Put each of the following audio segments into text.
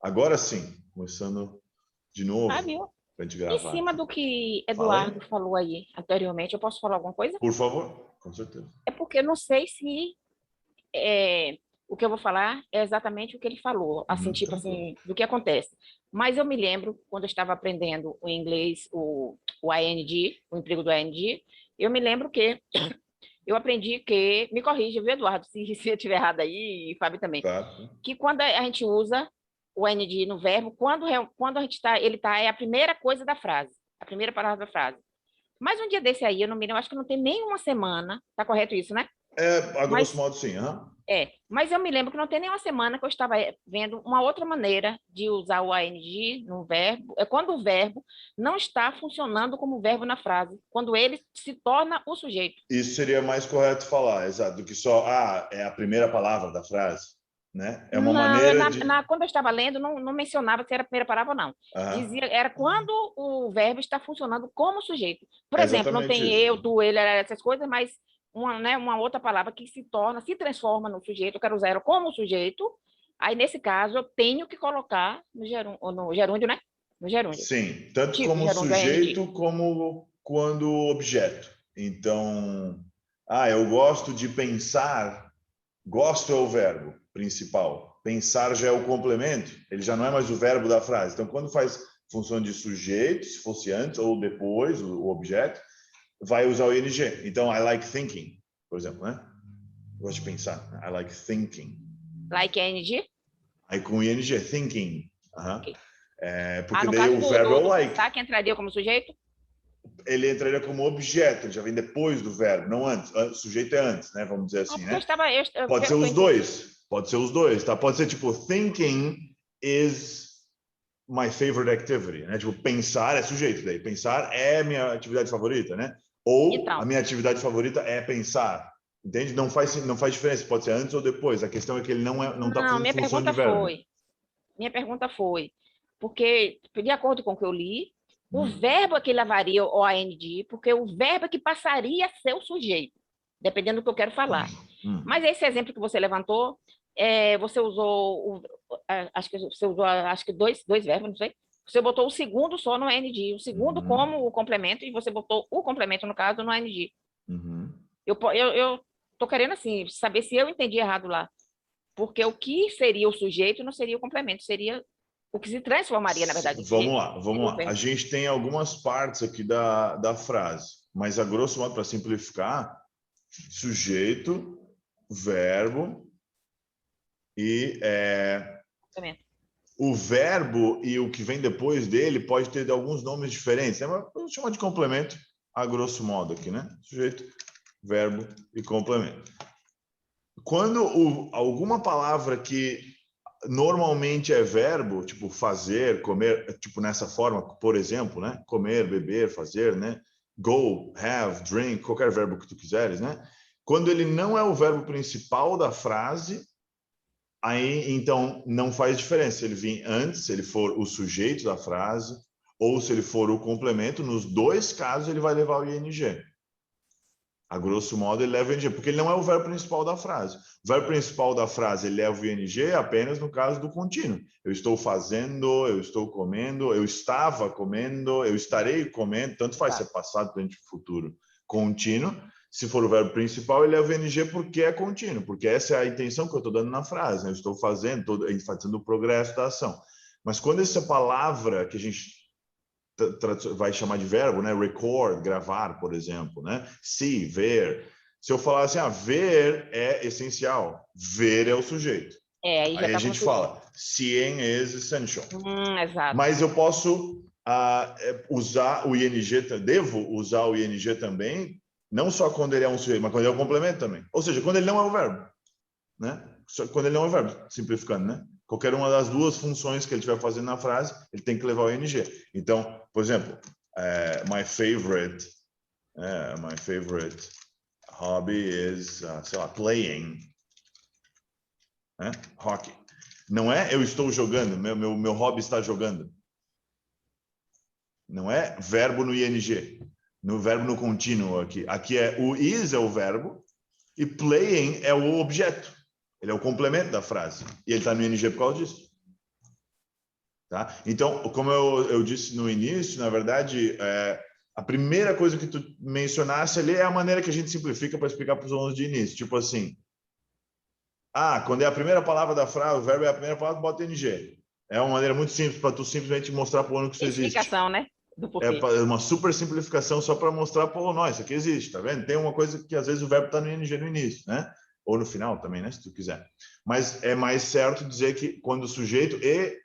Agora sim, começando de novo Viu? para a gente Em gravar cima aqui. do que Fala Eduardo aí, falou aí anteriormente, eu posso falar alguma coisa? por favor, com certeza. É porque eu não sei se o que eu vou falar é exatamente o que ele falou, assim, tipo Tranquilo. assim, do que acontece. Mas eu me lembro, quando eu estava aprendendo o inglês, o ING, o emprego do ING, eu me lembro que eu aprendi que, me corrija, viu, Eduardo, se eu estiver errado aí, e Fábio também, Tá? que quando a gente usa o ING no verbo, quando a gente tá, ele tá, é a primeira coisa da frase, a primeira palavra da frase. Mas um dia desse aí, eu não me lembro, acho que não tem nem uma semana, tá correto isso, né? A grosso Mas modo, sim. Aham. mas eu me lembro que não tem nem uma semana que eu estava vendo uma outra maneira de usar o ING no verbo, é quando o verbo não está funcionando como verbo na frase, quando ele se torna o sujeito. Isso seria mais correto falar, exato, do que só, é a primeira palavra da frase, né? É uma Não, maneira de... quando eu estava lendo, não mencionava se era a primeira palavra ou não. Aham. Dizia, era quando o verbo está funcionando como sujeito. Por É exemplo, não exatamente tem isso. eu, tu, ele, essas coisas, mas uma outra palavra que se torna, se transforma no sujeito, eu quero usar ela como sujeito. Aí, nesse caso, eu tenho que colocar no gerúndio, né? No gerúndio. Sim, tanto Tipo, como gerúndio ING. sujeito como quando objeto. Então, eu gosto de pensar. Gosto é o verbo principal. Pensar já é o complemento. Ele já não é mais o verbo da frase. Então, quando faz função de sujeito, se fosse antes ou depois, o objeto, vai usar o ing. Então, I like thinking, por exemplo, né? Gosto de pensar. I like thinking. Like ING? Aí com o ing, thinking. Uhum. Ok. Porque No daí caso o verbo é o do like. pensar, que entraria como sujeito? Ele entraria como objeto, ele já vem depois do verbo, não antes. O sujeito é antes, né? Vamos dizer assim, Porque eu né? estava, Pode ser pelo que eu os entendi. dois. Pode ser os dois, tá? Pode ser tipo, thinking is my favorite activity, né? Tipo, pensar é sujeito daí. Pensar é minha atividade favorita, né? Ou a Então, minha atividade favorita é pensar. Entende? Não faz diferença, pode ser antes ou depois. A questão é que ele não está não, fazendo minha função de pergunta verbo. foi, Minha pergunta foi, porque, de acordo com o que eu li, o Hum, verbo é que levaria o ING, porque o verbo é que passaria a ser o sujeito, dependendo do que eu quero falar. Mas hum, esse exemplo que você levantou, você usou, acho que você usou, acho que dois verbos, não sei. Você botou o segundo só no ING, o segundo uhum, como o complemento, e você botou o complemento, no caso, no ING. uhum. Eu tô querendo, assim, saber se eu entendi errado lá. Porque o que seria o sujeito não seria o complemento, seria o que se transformaria, na verdade, em Vamos sujeito, lá, vamos seria o lá. A verbo. gente tem algumas partes aqui da frase, mas a grosso modo, para simplificar, sujeito, verbo e Complemento. o verbo e o que vem depois dele pode ter alguns nomes diferentes, né? Mas vamos chamar de complemento a grosso modo aqui, né? Sujeito, verbo e complemento. Quando alguma palavra que normalmente é verbo, tipo fazer, comer, tipo nessa forma, por exemplo, né? Comer, beber, fazer, né? Go, have, drink, qualquer verbo que tu quiseres, né? Quando ele não é o verbo principal da frase, aí então não faz diferença se ele vir antes, se ele for o sujeito da frase, ou se ele for o complemento, nos dois casos ele vai levar o ing. A grosso modo, ele leva o ing, porque ele não é o verbo principal da frase. O verbo principal da frase, ele leva o ing apenas no caso do contínuo. Eu estou fazendo, eu estou comendo, eu estava comendo, eu estarei comendo, tanto faz se é Exato. passado, presente, futuro, contínuo. Se for o verbo principal, ele leva o ing porque é contínuo, porque essa é a intenção que eu estou dando na frase, né? Eu estou fazendo, estou fazendo o progresso da ação. Mas quando essa palavra que a gente vai chamar de verbo, né? Record, gravar, por exemplo, né? See, ver. Se eu falar assim, ver é essencial, ver é o sujeito. Aí já Aí a está gente confundindo. fala, seeing is essential. Exato. Mas eu posso usar o ing, devo usar o ing também, não só quando ele é um sujeito, mas quando ele é um complemento também. Ou seja, quando ele não é o verbo, né? Quando ele não é o verbo, simplificando, né? Qualquer uma das duas funções que ele estiver fazendo na frase, ele tem que levar o ing. Então, por exemplo, my favorite hobby is, sei lá, playing, né? Hockey. Não é eu estou jogando, meu hobby está jogando. Não é verbo no ing, no verbo no contínuo aqui. Aqui o is é o verbo e playing é o objeto. Ele é o complemento da frase. E ele está no ing por causa disso. Tá? Então, como eu disse no início, na verdade, a primeira coisa que tu mencionasse ali é a maneira que a gente simplifica para explicar para os alunos de início. Tipo assim, quando é a primeira palavra da frase, o verbo é a primeira palavra, bota NG. É uma maneira muito simples para tu simplesmente mostrar para o aluno que isso existe. Explicação, né? Do porquê. É uma super simplificação só para mostrar para o aluno, isso aqui existe, tá vendo? Tem uma coisa que às vezes o verbo está no ING no início, né? Ou no final também, né? Se tu quiser. Mas é mais certo dizer que quando o sujeito e,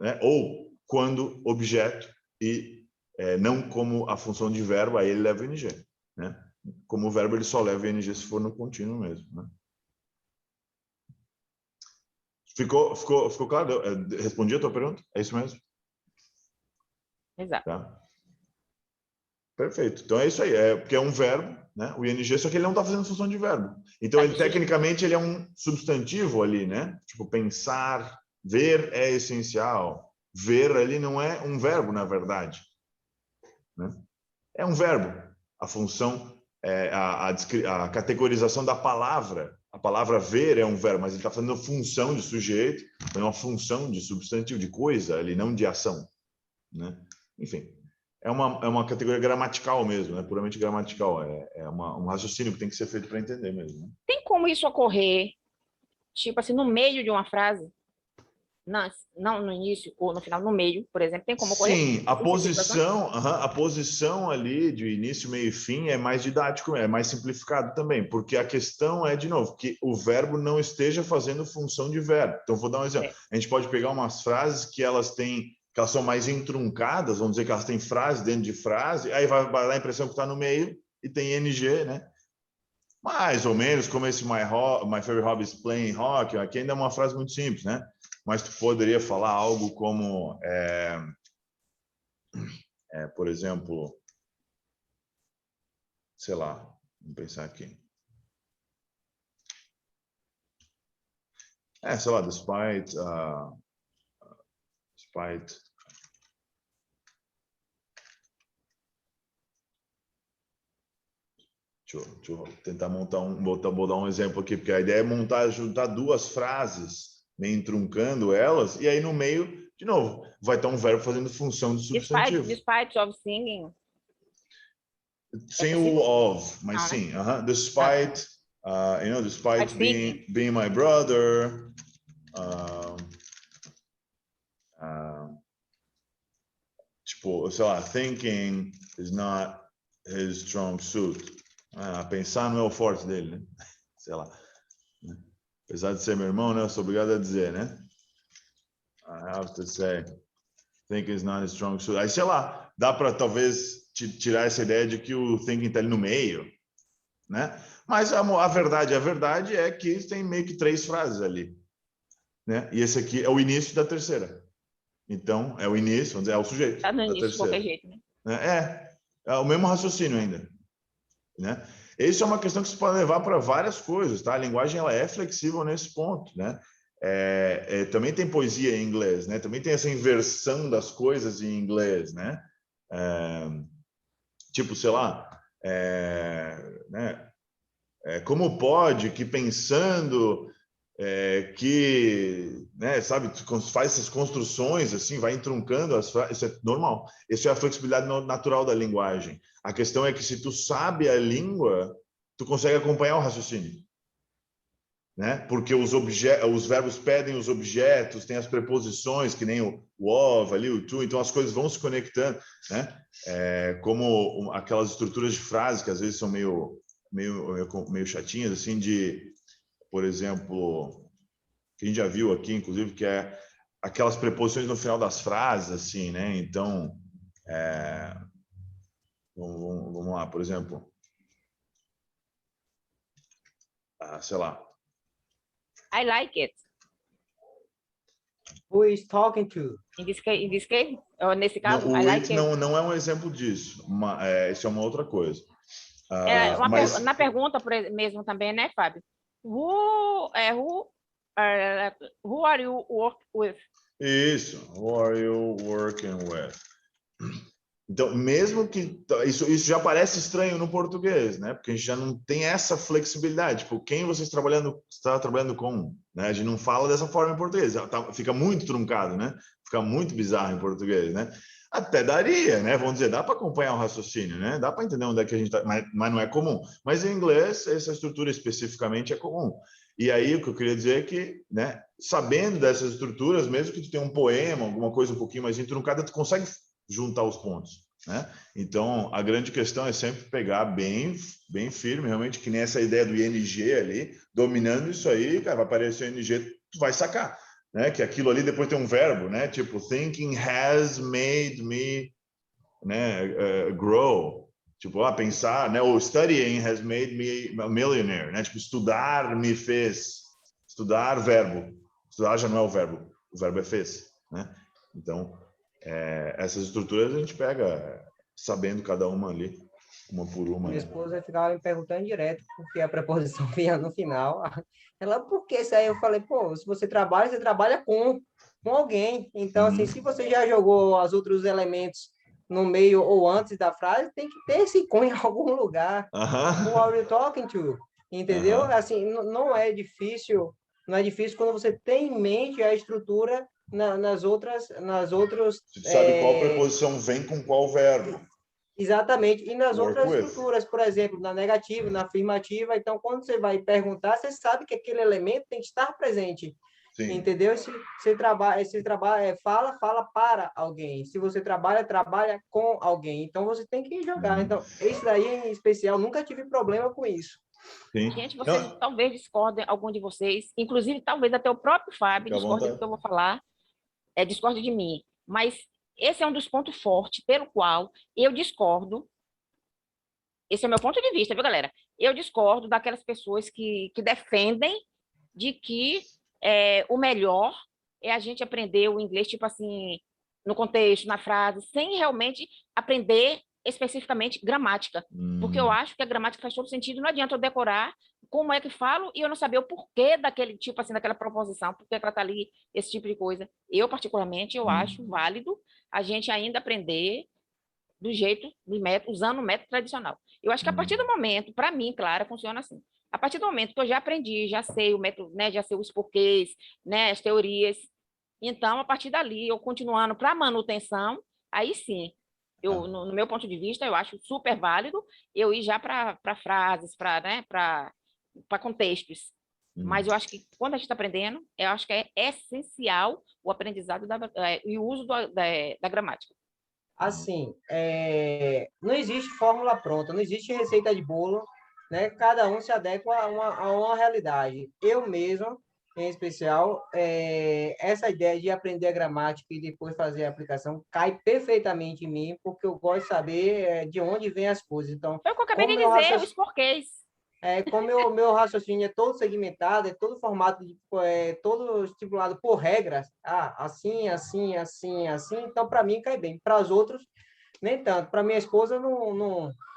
né? Ou quando objeto e não como a função de verbo, aí ele leva o ING, né? Como o verbo ele só leva o ING se for no contínuo mesmo, né? Ficou claro? Respondi a tua pergunta? É isso mesmo? Exato. Tá? Perfeito. Então é isso aí. Porque é um verbo, né? O ING, só que ele não está fazendo função de verbo. Então, tecnicamente, ele é um substantivo ali, né? Tipo, pensar, ver é essencial. Ver ali não é um verbo, na verdade. Né? É um verbo. A função, a categorização da palavra. A palavra ver é um verbo, mas ele está fazendo função de sujeito, é uma função de substantivo, de coisa ali, não de ação. Né? Enfim. É uma categoria gramatical mesmo, né? Puramente gramatical. Um raciocínio que tem que ser feito para entender mesmo. Né? Tem como isso ocorrer, tipo assim, no meio de uma frase? Não no início ou no final, no meio, por exemplo, tem como ocorrer? Sim, a posição ali de início, meio e fim é mais didático, é mais simplificado também, porque a questão é, de novo, que o verbo não esteja fazendo função de verbo. Então, vou dar um exemplo. A gente pode pegar umas frases que elas são mais entruncadas, vamos dizer que elas têm frase dentro de frase, aí vai dar a impressão que está no meio e tem NG, né? Mais ou menos como esse My Favorite Hobby is Playing Hockey, aqui ainda é uma frase muito simples, né? Mas tu poderia falar algo como, por exemplo, sei lá, vamos pensar aqui. Sei lá, despite Deixa eu tentar vou dar um exemplo aqui, porque a ideia é juntar duas frases, meio truncando elas, e aí no meio, de novo, vai estar um verbo fazendo função de substantivo. Despite of singing. Sem o of, mas não, sim. Né? Despite, despite being my brother. Tipo, sei lá, thinking is not his strong suit. Pensar não é o forte dele, né? Sei lá. Apesar de ser meu irmão, né? Eu sou obrigado a dizer, né? I have to say, thinking is not his strong suit. Aí, sei lá, dá para talvez tirar essa ideia de que o thinking está ali no meio, né? Mas a verdade é que tem meio que 3 frases ali, né? E esse aqui é o início da terceira. Então, é o início, vamos dizer, é o sujeito Tá no da início, de terceira. qualquer jeito, né? É o mesmo raciocínio ainda, né? Isso é uma questão que você pode levar para várias coisas, tá? A linguagem ela é flexível nesse ponto, né? Também tem poesia em inglês, né? Também tem essa inversão das coisas em inglês, né? Tipo, sei lá, né? Como pode que pensando que, né, sabe, faz essas construções assim, vai entroncando as frases, isso é normal. Isso é a flexibilidade natural da linguagem. A questão é que se tu sabe a língua, tu consegue acompanhar o raciocínio, né? Porque os verbos pedem os objetos, tem as preposições, que nem o of ali, o to, então as coisas vão se conectando, né? Como aquelas estruturas de frase que às vezes são meio chatinhas, assim, por exemplo, que a gente já viu aqui, inclusive, que é aquelas preposições no final das frases, assim, né? Então, vamos lá, por exemplo, sei lá. I like it. Who is talking to? In this case, ou nesse caso, Não, I like it. não é um exemplo disso. Isso é uma outra coisa. Na pergunta mesmo também, né, Fábio? Who are you work with? Isso. Who are you working with? Então, mesmo que isso já parece estranho no português, né? Porque a gente já não tem essa flexibilidade. Tipo, quem vocês está trabalhando com, né? A gente não fala dessa forma em português. Fica muito truncado, né? Fica muito bizarro em português, né? Até daria, né? Vamos dizer, dá para acompanhar o raciocínio, né? Dá para entender onde é que a gente está, mas não é comum. Mas em inglês, essa estrutura especificamente é comum. E aí, o que eu queria dizer é que, né? Sabendo dessas estruturas, mesmo que tu tenha um poema, alguma coisa um pouquinho mais truncada, tu consegue juntar os pontos, né? Então, a grande questão é sempre pegar bem firme, realmente, que nem essa ideia do ING ali, dominando isso aí, cara, vai aparecer o ING, tu vai sacar, né? Que aquilo ali depois tem um verbo, né? Tipo, thinking has made me, né, grow. Tipo, pensar, né? Ou studying has made me a millionaire, né? Tipo, estudar me fez. Estudar, verbo. Estudar já não é o verbo é fez, né? Então, essas estruturas a gente pega sabendo cada uma ali, uma por uma, Minha né? esposa ficava me perguntando direto porque a preposição vinha no final. Ela, por que isso aí? Eu falei, pô, se você trabalha com alguém. Então, assim, se você já jogou os outros elementos no meio ou antes da frase, tem que ter esse com em algum lugar. Who are you talking to? Entendeu? Assim, não é difícil, não é difícil quando você tem em mente a estrutura nas outros, Você sabe qual preposição vem com qual verbo. exatamente. E nas Work outras with. estruturas, por exemplo, na negativa, na afirmativa, então, quando você vai perguntar, você sabe que aquele elemento tem que estar presente. Sim. Entendeu? Se você trabalha, fala para alguém. Se você trabalha com alguém. Então, você tem que jogar. Então, esse daí, em especial, nunca tive problema com isso. Sim. Gente, vocês talvez discordem, algum de vocês, inclusive talvez até o próprio Fábio discorde do que eu vou falar, discorde de mim. Mas esse é um dos pontos fortes pelo qual eu discordo. Esse é o meu ponto de vista, viu, galera? Eu discordo daquelas pessoas que defendem de que o melhor é a gente aprender o inglês, tipo assim, no contexto, na frase, sem realmente aprender especificamente gramática. Porque eu acho que a gramática faz todo sentido. Não adianta eu decorar como é que falo e eu não saber o porquê daquele tipo assim, daquela proposição, por que ela está ali, esse tipo de coisa. Eu, particularmente, eu acho válido a gente ainda aprender do jeito, do método, usando o método tradicional. Eu acho que a partir do momento, para mim, claro, funciona assim. A partir do momento que eu já aprendi, já sei o método, né, já sei os porquês, né, as teorias, então, a partir dali, eu continuando para manutenção, aí sim, no meu ponto de vista, eu acho super válido eu ir já para frases, para, né, para contextos. Mas eu acho que quando a gente está aprendendo, eu acho que é essencial o aprendizado e o uso da gramática. Assim, não existe fórmula pronta, não existe receita de bolo, né? Cada um se adequa a uma realidade. Eu mesmo, em especial, essa ideia de aprender a gramática e depois fazer a aplicação cai perfeitamente em mim, porque eu gosto de saber de onde vêm as coisas. Então, Foi o que eu acabei como de meu dizer, raciocínio os porquês. como meu raciocínio é todo segmentado, é todo formato, todo estipulado por regras, assim, assim, assim, assim, então para mim cai bem. Para os outros, nem tanto. Para minha esposa,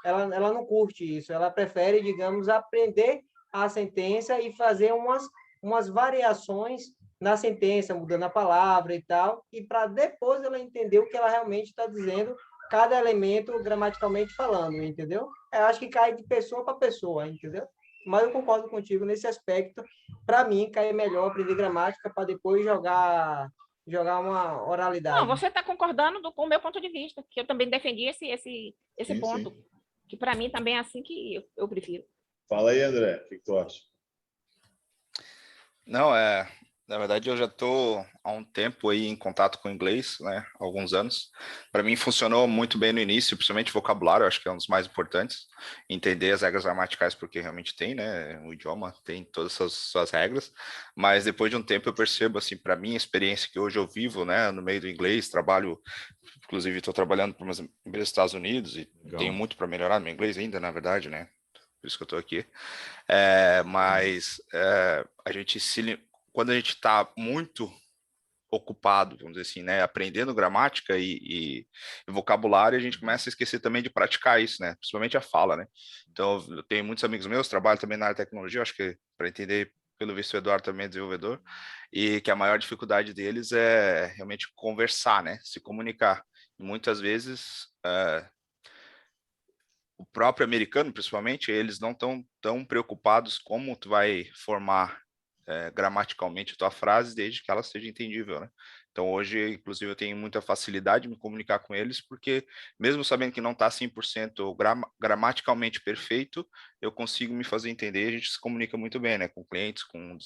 ela não curte isso. Ela prefere, digamos, aprender a sentença e fazer umas variações na sentença, mudando a palavra e tal, e para depois ela entender o que ela realmente está dizendo, cada elemento gramaticalmente falando, entendeu? Eu acho que cai de pessoa para pessoa, entendeu? Mas eu concordo contigo nesse aspecto. Para mim, cai melhor aprender gramática para depois jogar uma Não, oralidade. você está concordando com o meu ponto de vista, que eu também defendi esse Sim, ponto, sim. que para mim também é assim que eu prefiro. Fala aí, André, o que tu acha? Não, na verdade eu já estou há um tempo aí em contato com o inglês, né, há alguns anos. Para mim funcionou muito bem no início, principalmente vocabulário, acho que é um dos mais importantes, entender as regras gramaticais, porque realmente tem, né, o idioma tem todas as suas regras, mas depois de um tempo eu percebo, assim, para mim, a experiência que hoje eu vivo, né, no meio do inglês, trabalho, inclusive estou trabalhando para umas empresas dos Estados Unidos e tenho muito para melhorar meu inglês ainda, na verdade, né, por isso que eu estou aqui. Mas a gente quando a gente está muito ocupado, vamos dizer assim, né, aprendendo gramática e vocabulário, a gente começa a esquecer também de praticar isso, né, principalmente a fala, né. Então, eu tenho muitos amigos meus, trabalho também na área de tecnologia, acho que para entender, pelo visto o Eduardo também é desenvolvedor, e que a maior dificuldade deles é realmente conversar, né, se comunicar. muitas vezes o próprio americano, principalmente, eles não estão tão preocupados como tu vai formar gramaticalmente a tua frase, desde que ela seja entendível, né? Então, hoje, inclusive, eu tenho muita facilidade de me comunicar com eles, porque mesmo sabendo que não está 100% gramaticalmente perfeito, eu consigo me fazer entender, a gente se comunica muito bem, né? Com clientes, com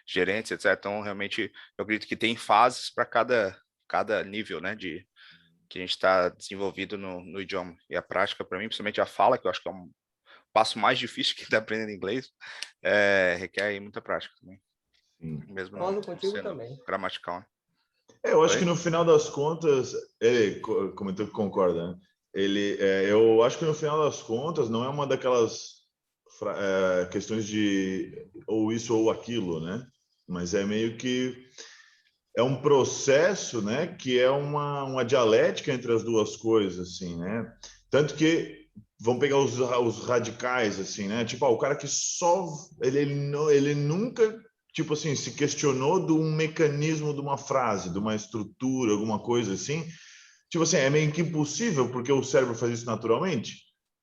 gerentes, etc. Então, realmente, eu acredito que tem fases para cada nível, né? Que a gente está desenvolvido no idioma. E a prática, para mim, principalmente a fala, que eu acho que é um passo mais difícil que está aprendendo inglês, requer aí muita prática também. Sim. Mesmo Concordo contigo sendo também. gramatical. Né? Eu acho Oi? que no final das contas, ele comentou que concorda, né? Eu acho que no final das contas não é uma daquelas questões de ou isso ou aquilo, né? Mas é meio que é um processo, né? Que é uma dialética entre as duas coisas, assim, né? Tanto que vamos pegar os radicais, assim, né? Tipo, o cara que só ele nunca tipo assim, se questionou de um mecanismo de uma frase, de uma estrutura, alguma coisa assim, tipo assim, é meio que impossível, porque o cérebro faz isso naturalmente.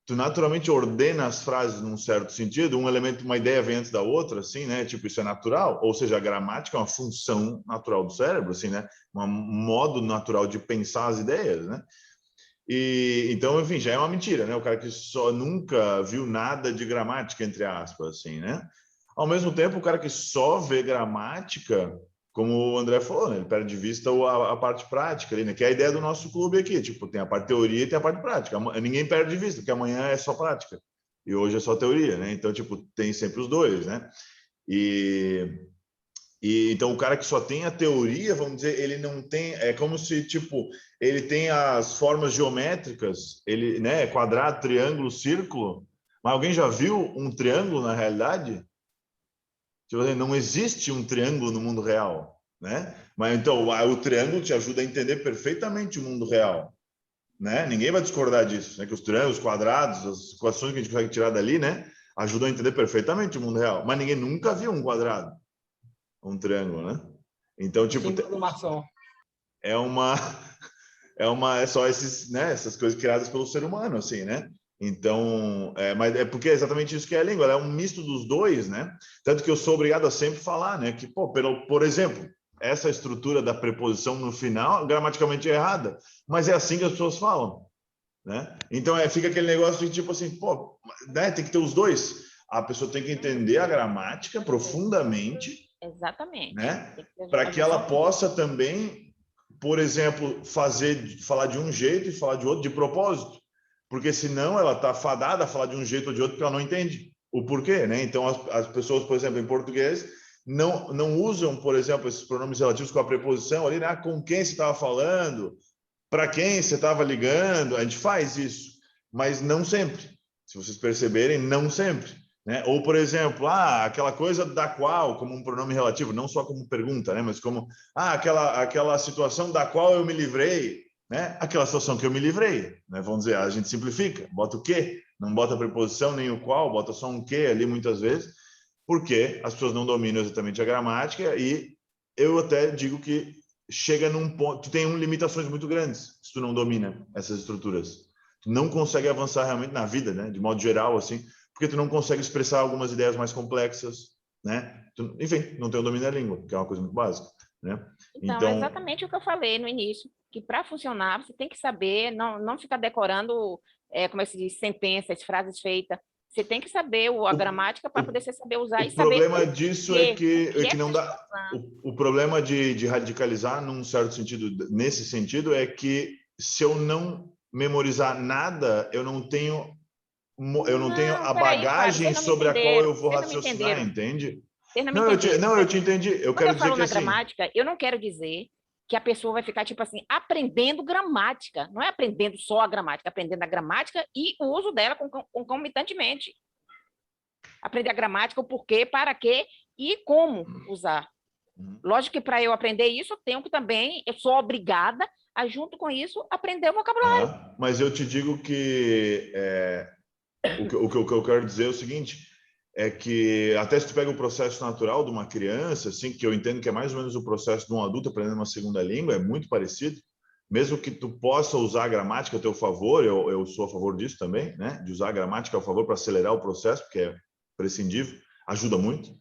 Tu naturalmente ordena as frases num certo sentido, um elemento, uma ideia vem antes da outra, assim, né? Tipo, isso é natural, ou seja, a gramática é uma função natural do cérebro, assim, né? Um modo natural de pensar as ideias, né? E então, enfim, já é uma mentira, né? O cara que só nunca viu nada de gramática, entre aspas, assim, né? Ao mesmo tempo, o cara que só vê gramática, como o André falou, né? Ele perde de vista a parte prática ali, né? Que é a ideia do nosso clube aqui, tipo, tem a parte teoria e tem a parte prática. Ninguém perde de vista, porque amanhã é só prática e hoje é só teoria, né? Então, tipo, tem sempre os dois, né? E então o cara que só tem a teoria, vamos dizer, ele não tem, é como se tipo ele tem as formas geométricas, ele, né, quadrado, triângulo, círculo. Mas alguém já viu um triângulo na realidade? Tipo assim, não existe um triângulo no mundo real, né? Mas então o triângulo te ajuda a entender perfeitamente o mundo real, né? Ninguém vai discordar disso, né? Que os triângulos, os quadrados, as equações que a gente consegue tirar dali, né, ajudam a entender perfeitamente o mundo real. Mas ninguém nunca viu um quadrado, um triângulo, né? Então, tipo, Símbolo do maçom. é uma é só esses, né, essas coisas criadas pelo ser humano, assim, né? Então, mas é porque é exatamente isso que é a língua, ela é um misto dos dois, né? Tanto que eu sou obrigado a sempre falar, né, que, pô, por exemplo, essa estrutura da preposição no final gramaticalmente é errada, mas é assim que as pessoas falam, né? Então, fica aquele negócio de tipo assim, pô, né, tem que ter os dois. A pessoa tem que entender a gramática profundamente, Exatamente. né? Tem que ter Para a que ela noção comum. possa também, por exemplo, falar de um jeito e falar de outro de propósito, porque senão ela está fadada a falar de um jeito ou de outro porque ela não entende o porquê, né? Então as pessoas, por exemplo, em português não usam, por exemplo, esses pronomes relativos com a preposição ali, né? Com quem você estava falando, para quem você estava ligando, a gente faz isso, mas não sempre. Se vocês perceberem, não sempre. Né? Ou, por exemplo, aquela coisa da qual, como um pronome relativo, não só como pergunta, né? Mas como aquela situação da qual eu me livrei, né? Aquela situação que eu me livrei, né? Vamos dizer, a gente simplifica, bota o que, não bota a preposição nem o qual, bota só um que ali muitas vezes, porque as pessoas não dominam exatamente a gramática e eu até digo que chega num ponto, tu tem limitações muito grandes se tu não domina essas estruturas. Tu não consegue avançar realmente na vida, né? De modo geral, assim, porque tu não consegue expressar algumas ideias mais complexas, né? Enfim, não tem o domínio da língua, que é uma coisa muito básica, né? Então, é Então, exatamente o que eu falei no início, que para funcionar você tem que saber, não ficar decorando, como é que se diz, sentenças, frases feitas. Você tem que saber a gramática para poder saber usar e o saber problema disso é o que que é que não você dá. está usando. O problema de radicalizar, num certo sentido, nesse sentido, é que se eu não memorizar nada, eu não tenho Não, a peraí, Fábio, bagagem vocês não me sobre a qual entenderam, eu vou vocês não me raciocinar, entenderam, entende? vocês não me entenderam. Não, eu te entendi. Eu Quando quero eu dizer falo que na assim, gramática, eu não quero dizer que a pessoa vai ficar, tipo assim, aprendendo gramática. Não é aprendendo só a gramática, aprendendo a gramática e o uso dela concomitantemente. Aprender a gramática, o porquê, para quê e como usar. Lógico que para eu aprender isso, eu tenho que também, eu sou obrigada a, junto com isso, aprender o vocabulário. mas eu te digo que o que eu quero dizer é o seguinte, é que até se tu pega o processo natural de uma criança, assim, que eu entendo que é mais ou menos o processo de um adulto aprendendo uma segunda língua, é muito parecido, mesmo que tu possa usar a gramática a teu favor, eu sou a favor disso também, né? De usar a gramática a favor para acelerar o processo, porque é prescindível, ajuda muito.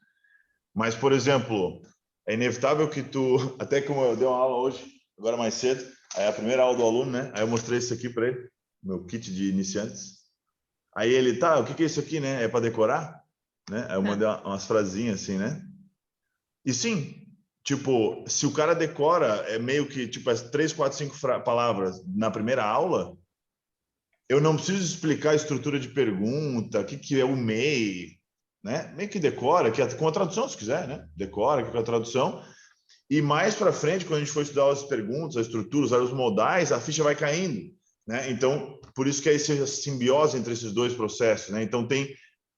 Mas, por exemplo, é inevitável que tu, até como eu dei uma aula hoje, agora mais cedo, aí a primeira aula do aluno, né? Aí eu mostrei isso aqui para ele, meu kit de iniciantes. Aí ele, tá, o que é isso aqui, né? É para decorar? Né? Aí eu mandei umas frasinhas assim, né? E sim, tipo, se o cara decora é meio que tipo as 3, 4, 5 palavras na primeira aula, eu não preciso explicar a estrutura de pergunta, o que é o MEI, né? Meio que decora, que com a tradução, se quiser, né? Decora com a tradução. E mais para frente, quando a gente for estudar as perguntas, as estruturas, os modais, a ficha vai caindo, né? Então, por isso que é essa simbiose entre esses dois processos, né? Então tem,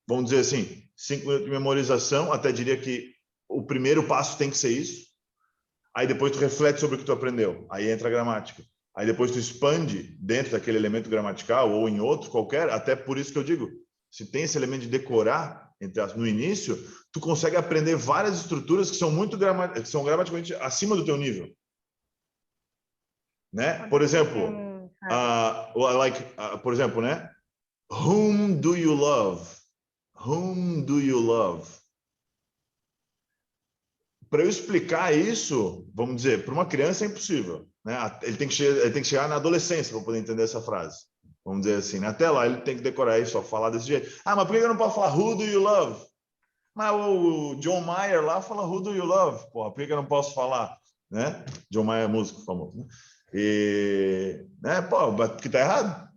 vamos dizer assim, 5 minutos de memorização, até diria que o primeiro passo tem que ser isso. Aí depois tu reflete sobre o que tu aprendeu. Aí entra a gramática. Aí depois tu expande dentro daquele elemento gramatical ou em outro qualquer, até por isso que eu digo, se tem esse elemento de decorar no início, tu consegue aprender várias estruturas que são muito que são gramaticalmente acima do teu nível. Né? Por exemplo, por exemplo, né? Whom do you love? Whom do you love? Para eu explicar isso, vamos dizer, para uma criança é impossível, né? Ele tem que chegar na adolescência para poder entender essa frase. Vamos dizer assim, né? Até lá ele tem que decorar isso, só falar desse jeito. Ah, mas por que eu não posso falar who do you love? Mas o John Mayer lá fala who do you love? Porra, por que eu não posso falar, né? John Mayer é músico famoso, né? E, né? Pô, que tá errado.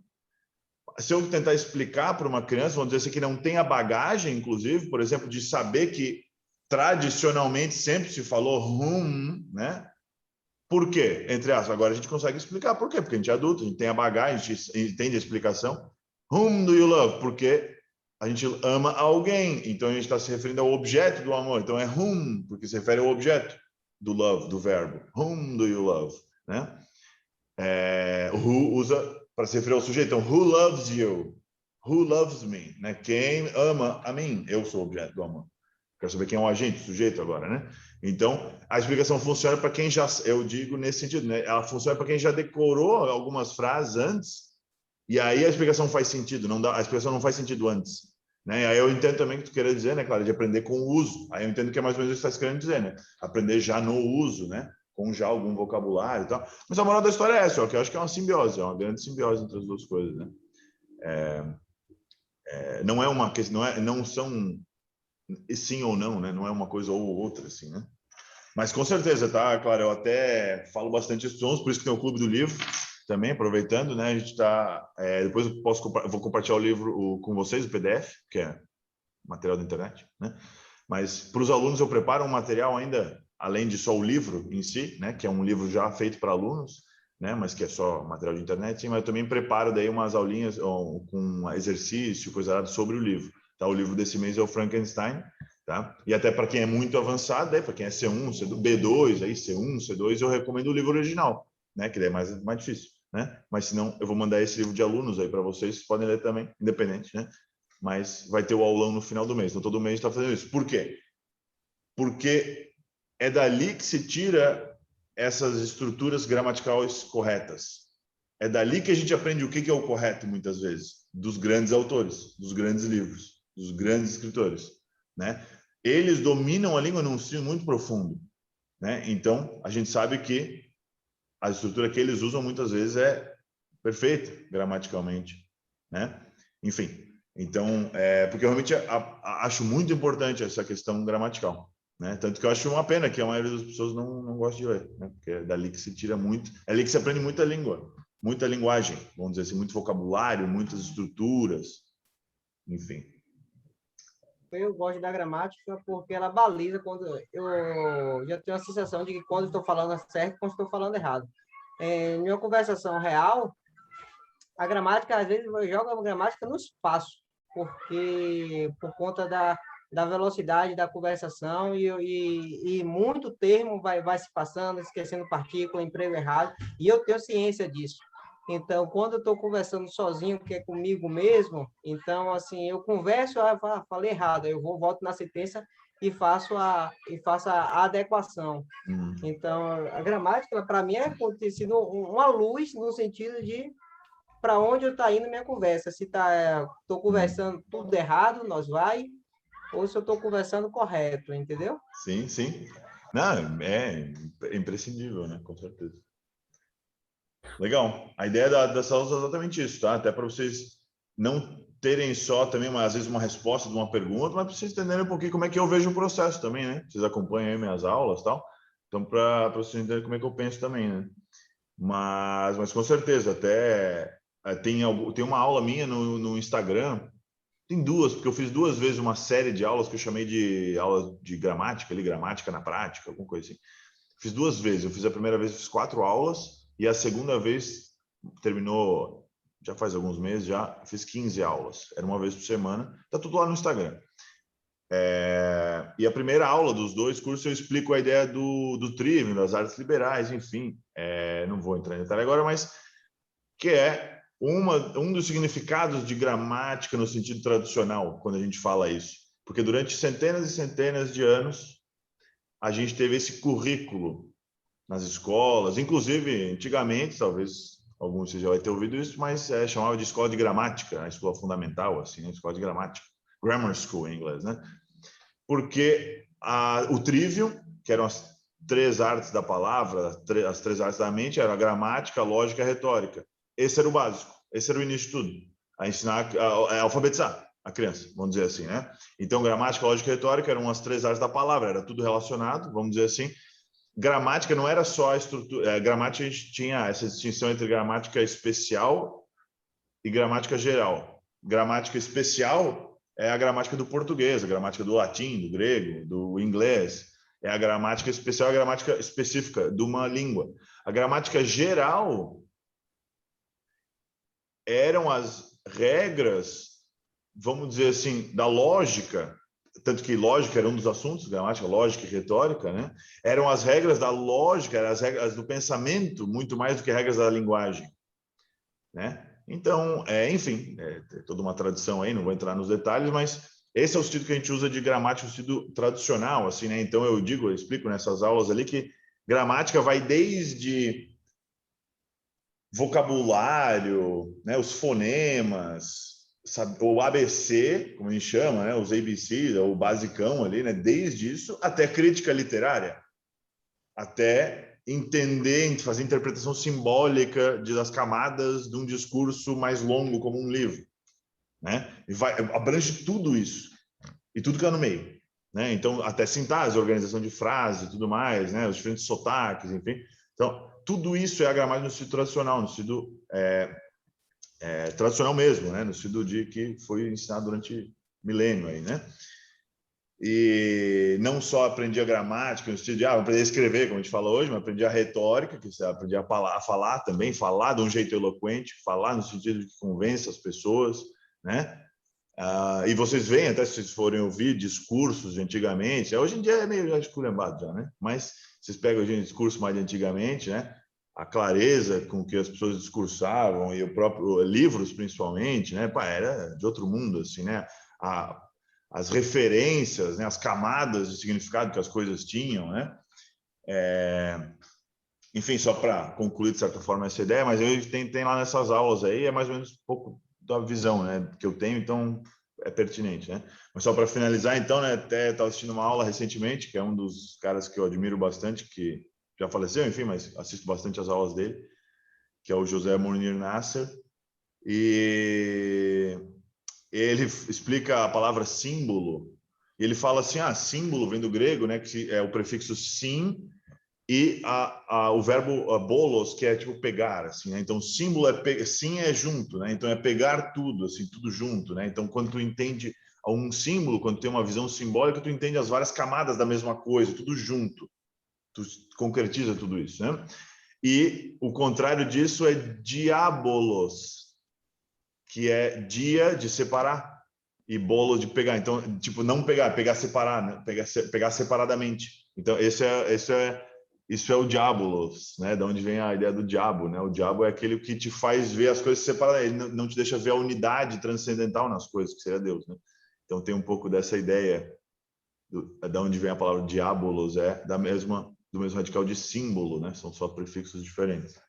Se eu tentar explicar para uma criança, vamos dizer assim, que não tem a bagagem, inclusive, por exemplo, de saber que tradicionalmente sempre se falou whom, né? Por quê? Entre aspas, agora a gente consegue explicar por quê, porque a gente é adulto, a gente tem a bagagem, a gente entende a explicação. Whom do you love? Porque a gente ama alguém, então a gente está se referindo ao objeto do amor, então é whom, porque se refere ao objeto do love, do verbo. Whom do you love? Né? Who usa para se referir ao sujeito, então who loves you? Who loves me? Né? Quem ama a mim? Eu sou o objeto do amor. Quero saber quem é o agente, o sujeito agora, né? Então, a explicação funciona para quem já, eu digo nesse sentido, né? Ela funciona para quem já decorou algumas frases antes, e aí a explicação faz sentido, não dá, a explicação não faz sentido antes, né? E aí eu entendo também o que tu querer dizer, né, claro, de aprender com o uso. Aí eu entendo que é mais ou menos isso que está querendo dizer, né? Aprender já no uso, né? Com já algum vocabulário e tal. Mas a moral da história é essa, ó, que eu acho que é uma simbiose, é uma grande simbiose entre as duas coisas, né? Não é uma questão, não são sim ou não, né? Não é uma coisa ou outra, assim, né? Mas com certeza, tá? Claro, eu até falo bastante esses sons, por isso que tem o Clube do Livro também, aproveitando, né? A gente está. Depois eu vou compartilhar o livro com vocês, o PDF, que é material da internet, né? Mas para os alunos eu preparo um material ainda, além de só o livro em si, né? Que é um livro já feito para alunos, né? Mas que é só material de internet, sim, mas eu também preparo daí umas aulinhas com exercício, coisa sobre o livro. Tá? O livro desse mês é o Frankenstein. Tá? E até para quem é muito avançado, para quem é C1, B2, aí C1, C2, eu recomendo o livro original, né? Que daí é mais difícil, né? Mas se não, eu vou mandar esse livro de alunos aí para vocês podem ler também, independente, né? Mas vai ter o aulão no final do mês. Então todo mês está fazendo isso. Por quê? Porque é dali que se tira essas estruturas gramaticais corretas. É dali que a gente aprende o que é o correto muitas vezes, dos grandes autores, dos grandes livros, dos grandes escritores, né? Eles dominam a língua num estilo muito profundo, né? Então, a gente sabe que a estrutura que eles usam muitas vezes é perfeita gramaticalmente, né? Enfim, então, porque eu realmente acho muito importante essa questão gramatical, né? Tanto que eu acho uma pena que a maioria das pessoas não gosta de ler, né? Porque é dali que se tira muito, é ali que se aprende muita língua, muita linguagem, vamos dizer assim, muito vocabulário, muitas estruturas, enfim. Eu gosto da gramática porque ela baliza quando eu já tenho a sensação de que quando estou falando certo, quando estou falando errado. Em uma conversação real, a gramática, às vezes, joga a gramática no espaço, porque por conta da velocidade da conversação e muito termo vai se passando, esquecendo partícula, emprego errado, e eu tenho ciência disso. Então, quando eu estou conversando sozinho, que é comigo mesmo, então, assim, eu converso, falei errado, eu volto na sentença e faço a adequação. Então, a gramática, para mim, tem sido uma luz no sentido de para onde eu estou indo minha conversa. Se estou conversando tudo errado, nós vai, ou se eu estou conversando correto, entendeu? Sim, sim. Não, é imprescindível, né? Com certeza. Legal. A ideia dessa aula é exatamente isso, tá? Até para vocês não terem só também, às vezes, uma resposta de uma pergunta, mas para vocês entenderem um pouquinho como é que eu vejo o processo também, né? Vocês acompanham aí minhas aulas e tal. Então, para vocês entenderem como é que eu penso também, né? Mas com certeza, até tem uma aula minha no Instagram, tem duas, porque eu fiz 2 vezes uma série de aulas que eu chamei de aula de gramática, ali, gramática na prática, alguma coisa assim. Fiz 2 vezes, eu fiz a primeira vez, fiz 4 aulas, e a segunda vez terminou, já faz alguns meses, já fiz 15 aulas, era uma vez por semana, tá tudo lá no Instagram. E a primeira aula dos 2 cursos eu explico a ideia do Trivium, das artes liberais, enfim, não vou entrar em detalhe agora, mas que é um dos significados de gramática no sentido tradicional, quando a gente fala isso. Porque durante centenas e centenas de anos, a gente teve esse currículo nas escolas, inclusive, antigamente, talvez alguns vocês já vai ter ouvido isso, mas chamava de escola de gramática, a escola fundamental, assim, né? Escola de gramática, grammar school em inglês, né? Porque o trivium, que eram as 3 artes da palavra, as 3 artes da mente, era a gramática, a lógica e a retórica. Esse era o básico, esse era o início de tudo, a ensinar, a alfabetizar a criança, vamos dizer assim, né? Então, gramática, lógica e retórica eram as 3 artes da palavra, era tudo relacionado, vamos dizer assim. Gramática não era só a estrutura, gramática a gente tinha essa distinção entre gramática especial e gramática geral. Gramática especial é a gramática do português, a gramática do latim, do grego, do inglês. É a gramática especial, a gramática específica de uma língua. A gramática geral eram as regras, vamos dizer assim, da lógica, tanto que lógica era um dos assuntos, gramática, lógica e retórica, né? Eram as regras da lógica, eram as regras do pensamento, muito mais do que regras da linguagem, né? Então, enfim, tem toda uma tradição aí, não vou entrar nos detalhes, mas esse é o sentido que a gente usa de gramática, o sentido tradicional, assim, né? Então, eu explico nessas aulas ali que gramática vai desde vocabulário, né, os fonemas, sabe, o ABC, como a gente chama, né, os ABC, o basicão ali, né, desde isso até crítica literária, até entender, fazer interpretação simbólica das camadas de um discurso mais longo, como um livro, né? E abrange tudo isso e tudo que é no meio, né? Então, até sintaxe, organização de frase, tudo mais, né? Os diferentes sotaques, enfim. Então, tudo isso é a gramática no sentido tradicional, no sentido tradicional mesmo, né? No sentido de que foi ensinado durante milênio aí, né? E não só aprendi a gramática, no sentido de aprendi a escrever, como a gente fala hoje, mas aprendi a retórica, que você aprendi a falar também, falar de um jeito eloquente, falar no sentido de que convence as pessoas, né? E vocês veem, até se vocês forem ouvir discursos de antigamente, hoje em dia é meio já esculhambado já, né? Mas vocês pegam hoje em discurso mais de antigamente, né? A clareza com que as pessoas discursavam e o próprio livros principalmente, né? Pá, era de outro mundo, assim, né? As referências, né? As camadas de significado que as coisas tinham, né? Enfim, só para concluir de certa forma essa ideia, mas eu tem lá nessas aulas aí, é mais ou menos um pouco da visão, né, que eu tenho, então é pertinente, né? Mas só para finalizar, então, né, até estava assistindo uma aula recentemente, que é um dos caras que eu admiro bastante, que já faleceu, enfim, mas assisto bastante as aulas dele, que é o José Mounir Nasser, e ele explica a palavra símbolo, e ele fala assim, símbolo vem do grego, né, que é o prefixo sim, e o verbo bolos, que é tipo pegar, assim, né? Então, símbolo sim é junto, né? Então, é pegar tudo, assim, tudo junto, né? Então, quando tu entende um símbolo, quando tu tem uma visão simbólica, tu entende as várias camadas da mesma coisa, tudo junto. Tu concretiza tudo isso, né? E o contrário disso é diabolos, que é dia de separar e bolo de pegar. Então, tipo, não pegar, pegar separar, né? Pegar separadamente. Então, isso é o diabolos, né? Da onde vem a ideia do diabo, né? O diabo é aquele que te faz ver as coisas separadas, ele não te deixa ver a unidade transcendental nas coisas, que seria Deus, né? Então tem um pouco dessa ideia da onde vem a palavra diabolos, é do mesmo radical de símbolo, né? São só prefixos diferentes.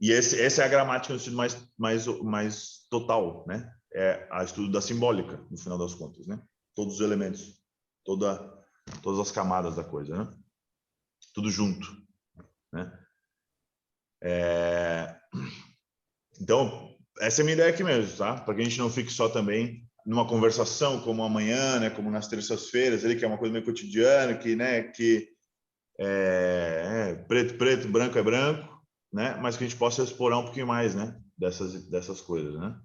E essa é a gramática no sentido mais total, né? É a estudo da simbólica, no final das contas, né? Todos os elementos, todas as camadas da coisa, né? Tudo junto, né? Então, essa é a minha ideia aqui mesmo, tá? Para que a gente não fique só também numa conversação como amanhã, né? Como nas terças-feiras, ali que é uma coisa meio cotidiana, que, né? Que preto, branco é branco, né? Mas que a gente possa explorar um pouquinho mais, né? Dessas coisas, né?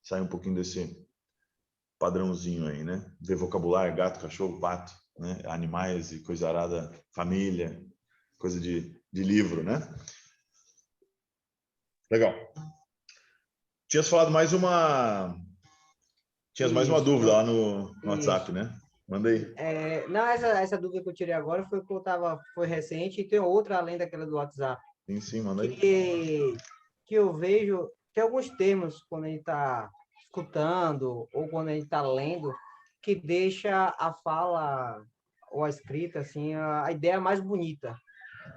Sair um pouquinho desse padrãozinho aí, né? Ver vocabulário, gato, cachorro, pato, né? Animais e coisa arada, família, coisa de livro, né? Legal. Tinhas mais uma dúvida lá no WhatsApp, né? Manda aí. Não, essa dúvida que eu tirei agora foi recente, e tem outra além daquela do WhatsApp. Sim, manda aí. Que eu vejo que alguns termos, quando a gente está escutando ou quando a gente está lendo, que deixa a fala ou a escrita, assim, a ideia mais bonita.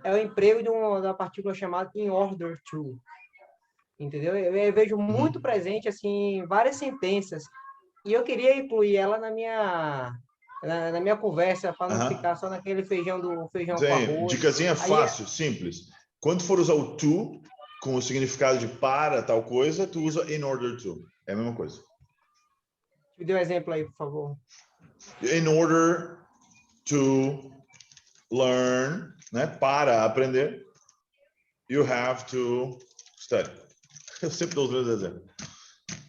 É o emprego da partícula chamada in order to. Entendeu? Eu vejo muito presente, assim, em várias sentenças. E eu queria incluir ela na minha conversa, para não ficar só naquele feijão com arroz. Dicasinha fácil, simples. Quando for usar o to, com o significado de para tal coisa, tu usa in order to. É a mesma coisa. Me dê um exemplo aí, por favor. In order to learn, né? Para aprender, you have to study. Eu sempre dou os meus exemplos.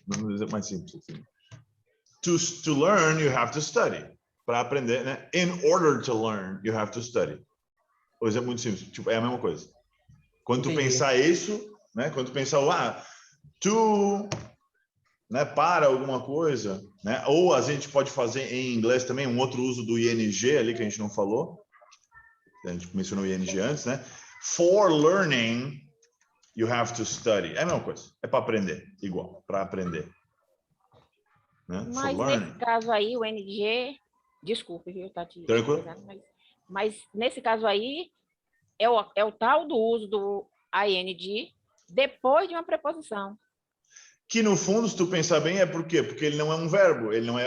Vamos dizer mais simples assim. To learn, you have to study. Para aprender, né? In order to learn, you have to study. O exemplo muito simples. Tipo, é a mesma coisa. Quando tu pensar isso, né? Quando tu pensar, to, né? Para alguma coisa, né? Ou a gente pode fazer em inglês também um outro uso do ing ali que a gente não falou. A gente mencionou o ing antes, né? For learning, you have to study. É a mesma coisa. É para aprender, igual, para aprender. Né? Mas nesse caso aí, o NG, desculpe, viu, Tati? Tranquilo. Mas nesse caso aí, é o tal do uso do ING depois de uma preposição. Que no fundo, se tu pensar bem, é por quê? Porque ele não é um verbo, ele não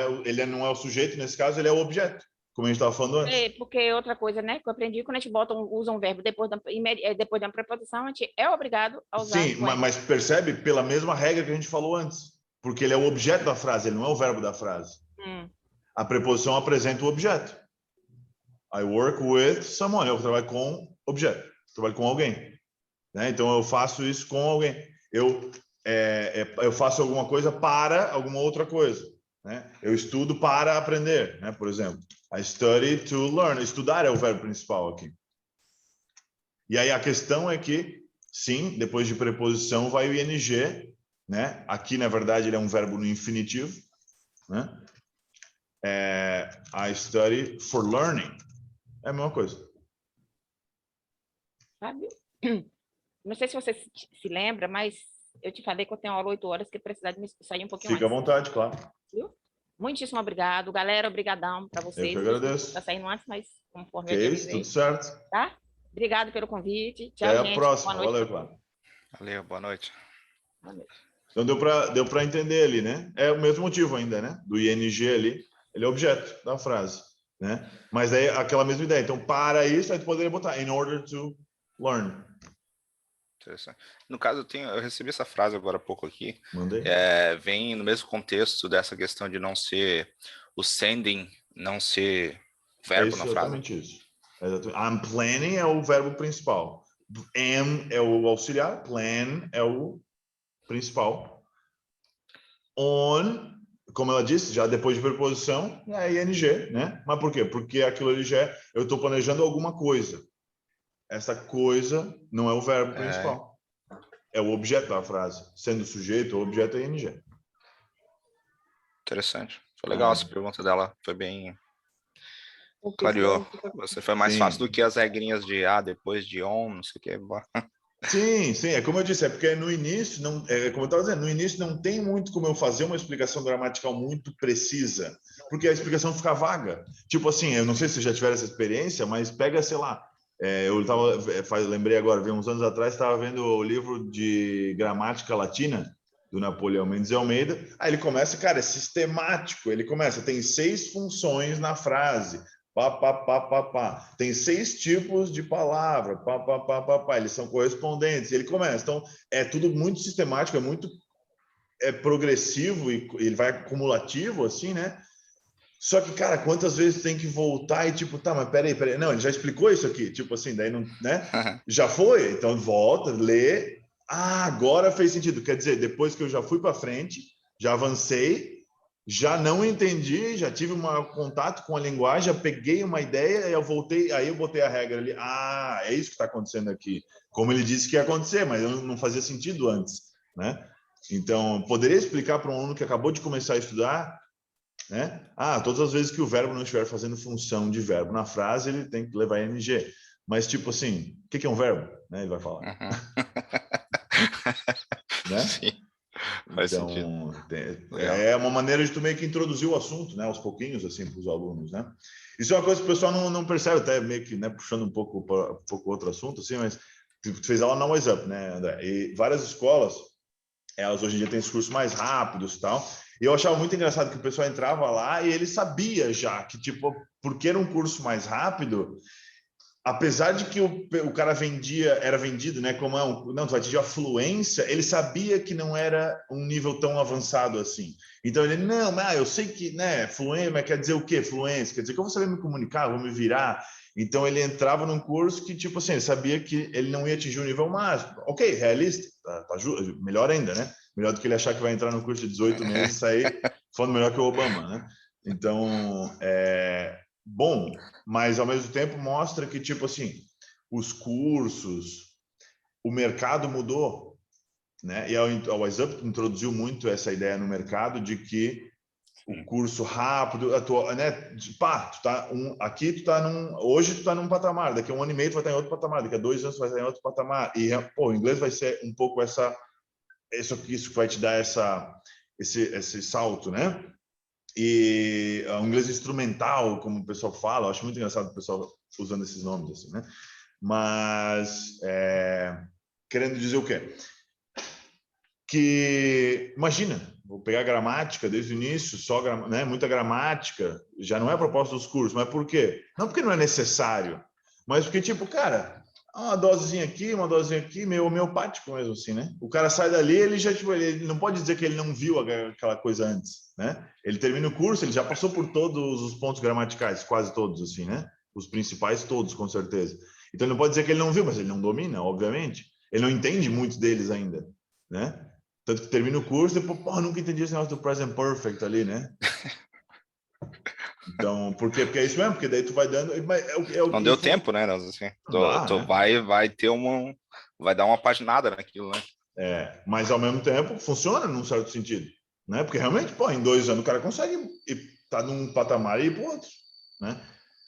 é o sujeito, nesse caso, ele é o objeto, como a gente estava falando antes. Porque outra coisa, né, que eu aprendi, quando a gente usa um verbo depois de uma preposição, a gente é obrigado a usar. Sim, mas percebe pela mesma regra que a gente falou antes. Porque ele é o objeto da frase, ele não é o verbo da frase. A preposição apresenta o objeto. I work with someone. Eu trabalho com objeto. Eu trabalho com alguém. Né? Então, eu faço isso com alguém. Eu faço alguma coisa para alguma outra coisa. Né? Eu estudo para aprender, né? Por exemplo. I study to learn. Estudar é o verbo principal aqui. E aí a questão é que, sim, depois de preposição vai o ing, né? Aqui, na verdade, ele é um verbo no infinitivo, né? I study for learning. É a mesma coisa. Sabe? Não sei se você se lembra, mas eu te falei que eu tenho aula 8 horas, que eu precisar de sair um pouquinho Fica mais. à vontade, claro. Viu? Muitíssimo obrigado. Galera, obrigadão para vocês. Eu que agradeço. Está saindo antes, mas conforme que eu isso, tudo certo. Tá? Obrigado pelo convite. Tchau, Até gente. a próxima. Boa noite. Valeu, claro. Valeu, boa noite. Boa noite. Então deu para entender ali, né? É o mesmo motivo ainda, né? Do ing ali, ele é objeto da frase, né? Mas daí aquela mesma ideia. Então, para isso, aí tu poderia botar in order to learn. Interessante. No caso, eu recebi essa frase agora há pouco aqui. Mandei. Vem no mesmo contexto dessa questão de não ser o sending, não ser verbo na frase. Exatamente isso. I'm planning é o verbo principal. Am é o auxiliar. Plan é o principal. On, como ela disse, já depois de preposição, é ing, né? Mas por quê? Porque aquilo ali já eu estou planejando alguma coisa. Essa coisa não é o verbo principal. É o objeto da frase. Sendo sujeito, o objeto é ing. Interessante. Foi legal essa pergunta dela. Foi bem... Clareou. Você foi mais fácil do que as regrinhas de depois de on, não sei o que. Sim, é como eu disse, é porque no início, como eu estava dizendo, no início não tem muito como eu fazer uma explicação gramatical muito precisa, porque a explicação fica vaga. Tipo assim, eu não sei se vocês já tiveram essa experiência, mas pega, sei lá, lembrei agora, uns anos atrás, estava vendo o livro de gramática latina do Napoleão Mendes de Almeida. Aí ele começa, cara, é sistemático. Ele começa, tem 6 funções na frase. Pá, pá, pá, pá, pá. Tem 6 tipos de palavra. Pá, pá, pá, pá, pá. Eles são correspondentes. Ele começa. Então, é tudo muito sistemático, é muito progressivo e ele vai acumulativo, assim, né? Só que, cara, quantas vezes tem que voltar e tipo, tá, mas peraí. Não, ele já explicou isso aqui. Tipo assim, daí não, né? Já foi? Então volta, lê. Ah, agora fez sentido. Quer dizer, depois que eu já fui para frente, já avancei, já não entendi, já tive um contato com a linguagem, já peguei uma ideia, eu voltei, aí eu botei a regra ali. Ah, é isso que está acontecendo aqui. Como ele disse que ia acontecer, mas não fazia sentido antes, né? Então, poderia explicar para um aluno que acabou de começar a estudar, né? Ah, todas as vezes que o verbo não estiver fazendo função de verbo na frase, ele tem que levar ing. Mas, tipo assim, o que é um verbo? Né? Ele vai falar. Né? Sim, faz sentido. É uma maneira de tu meio que introduzir o assunto, né? Aos pouquinhos, assim, para os alunos, né? Isso é uma coisa que o pessoal não percebe, até meio que, né, puxando um pouco outro assunto, assim, mas tu fez aula na Wise Up, né, André? E várias escolas, elas hoje em dia têm esses cursos mais rápidos e tal. E eu achava muito engraçado que o pessoal entrava lá e ele sabia já que, tipo, porque era um curso mais rápido, apesar de que o cara era vendido, né, como não, tu vai atingir a fluência, ele sabia que não era um nível tão avançado assim. Então ele, não, eu sei que, né, fluência, mas quer dizer o quê? Fluência, quer dizer que eu vou saber me comunicar, vou me virar. Então ele entrava num curso que, tipo assim, ele sabia que ele não ia atingir o nível máximo. Ok, realista, melhor ainda, né? Melhor do que ele achar que vai entrar no curso de 18 meses e sair falando melhor que o Obama, né? Então, bom, mas ao mesmo tempo mostra que, tipo assim, os cursos, o mercado mudou, né? E a Wise Up introduziu muito essa ideia no mercado de que o curso rápido, né? Aqui tu tá hoje tu tá num patamar, daqui a 1 ano e meio tu vai estar em outro patamar, daqui a 2 anos tu vai estar em outro patamar. E, pô, o inglês vai ser um pouco isso que vai te dar esse salto, né? E o inglês instrumental, como o pessoal fala, eu acho muito engraçado o pessoal usando esses nomes assim, né? Mas querendo dizer o quê? Que imagina, vou pegar gramática desde o início, né? Muita gramática, já não é a proposta dos cursos, mas por quê? Não porque não é necessário, mas porque tipo, cara, uma dosezinha aqui, uma dosezinha aqui, meio homeopático mesmo assim, né? O cara sai dali, ele já tipo, ele não pode dizer que ele não viu aquela coisa antes, né? Ele termina o curso, ele já passou por todos os pontos gramaticais, quase todos assim, né? Os principais todos, com certeza. Então ele não pode dizer que ele não viu, mas ele não domina, obviamente. Ele não entende muitos deles ainda, né? Tanto que termina o curso e depois, pô, nunca entendi esse negócio do present perfect ali, né? Então, por quê? Porque é isso mesmo, porque daí tu vai dando. Não deu tempo, né? Assim, né? vai ter vai dar uma paginada naquilo, né? Mas ao mesmo tempo funciona num certo sentido, né? Porque realmente, pô, em 2 anos o cara consegue estar num patamar e ir para outro, né?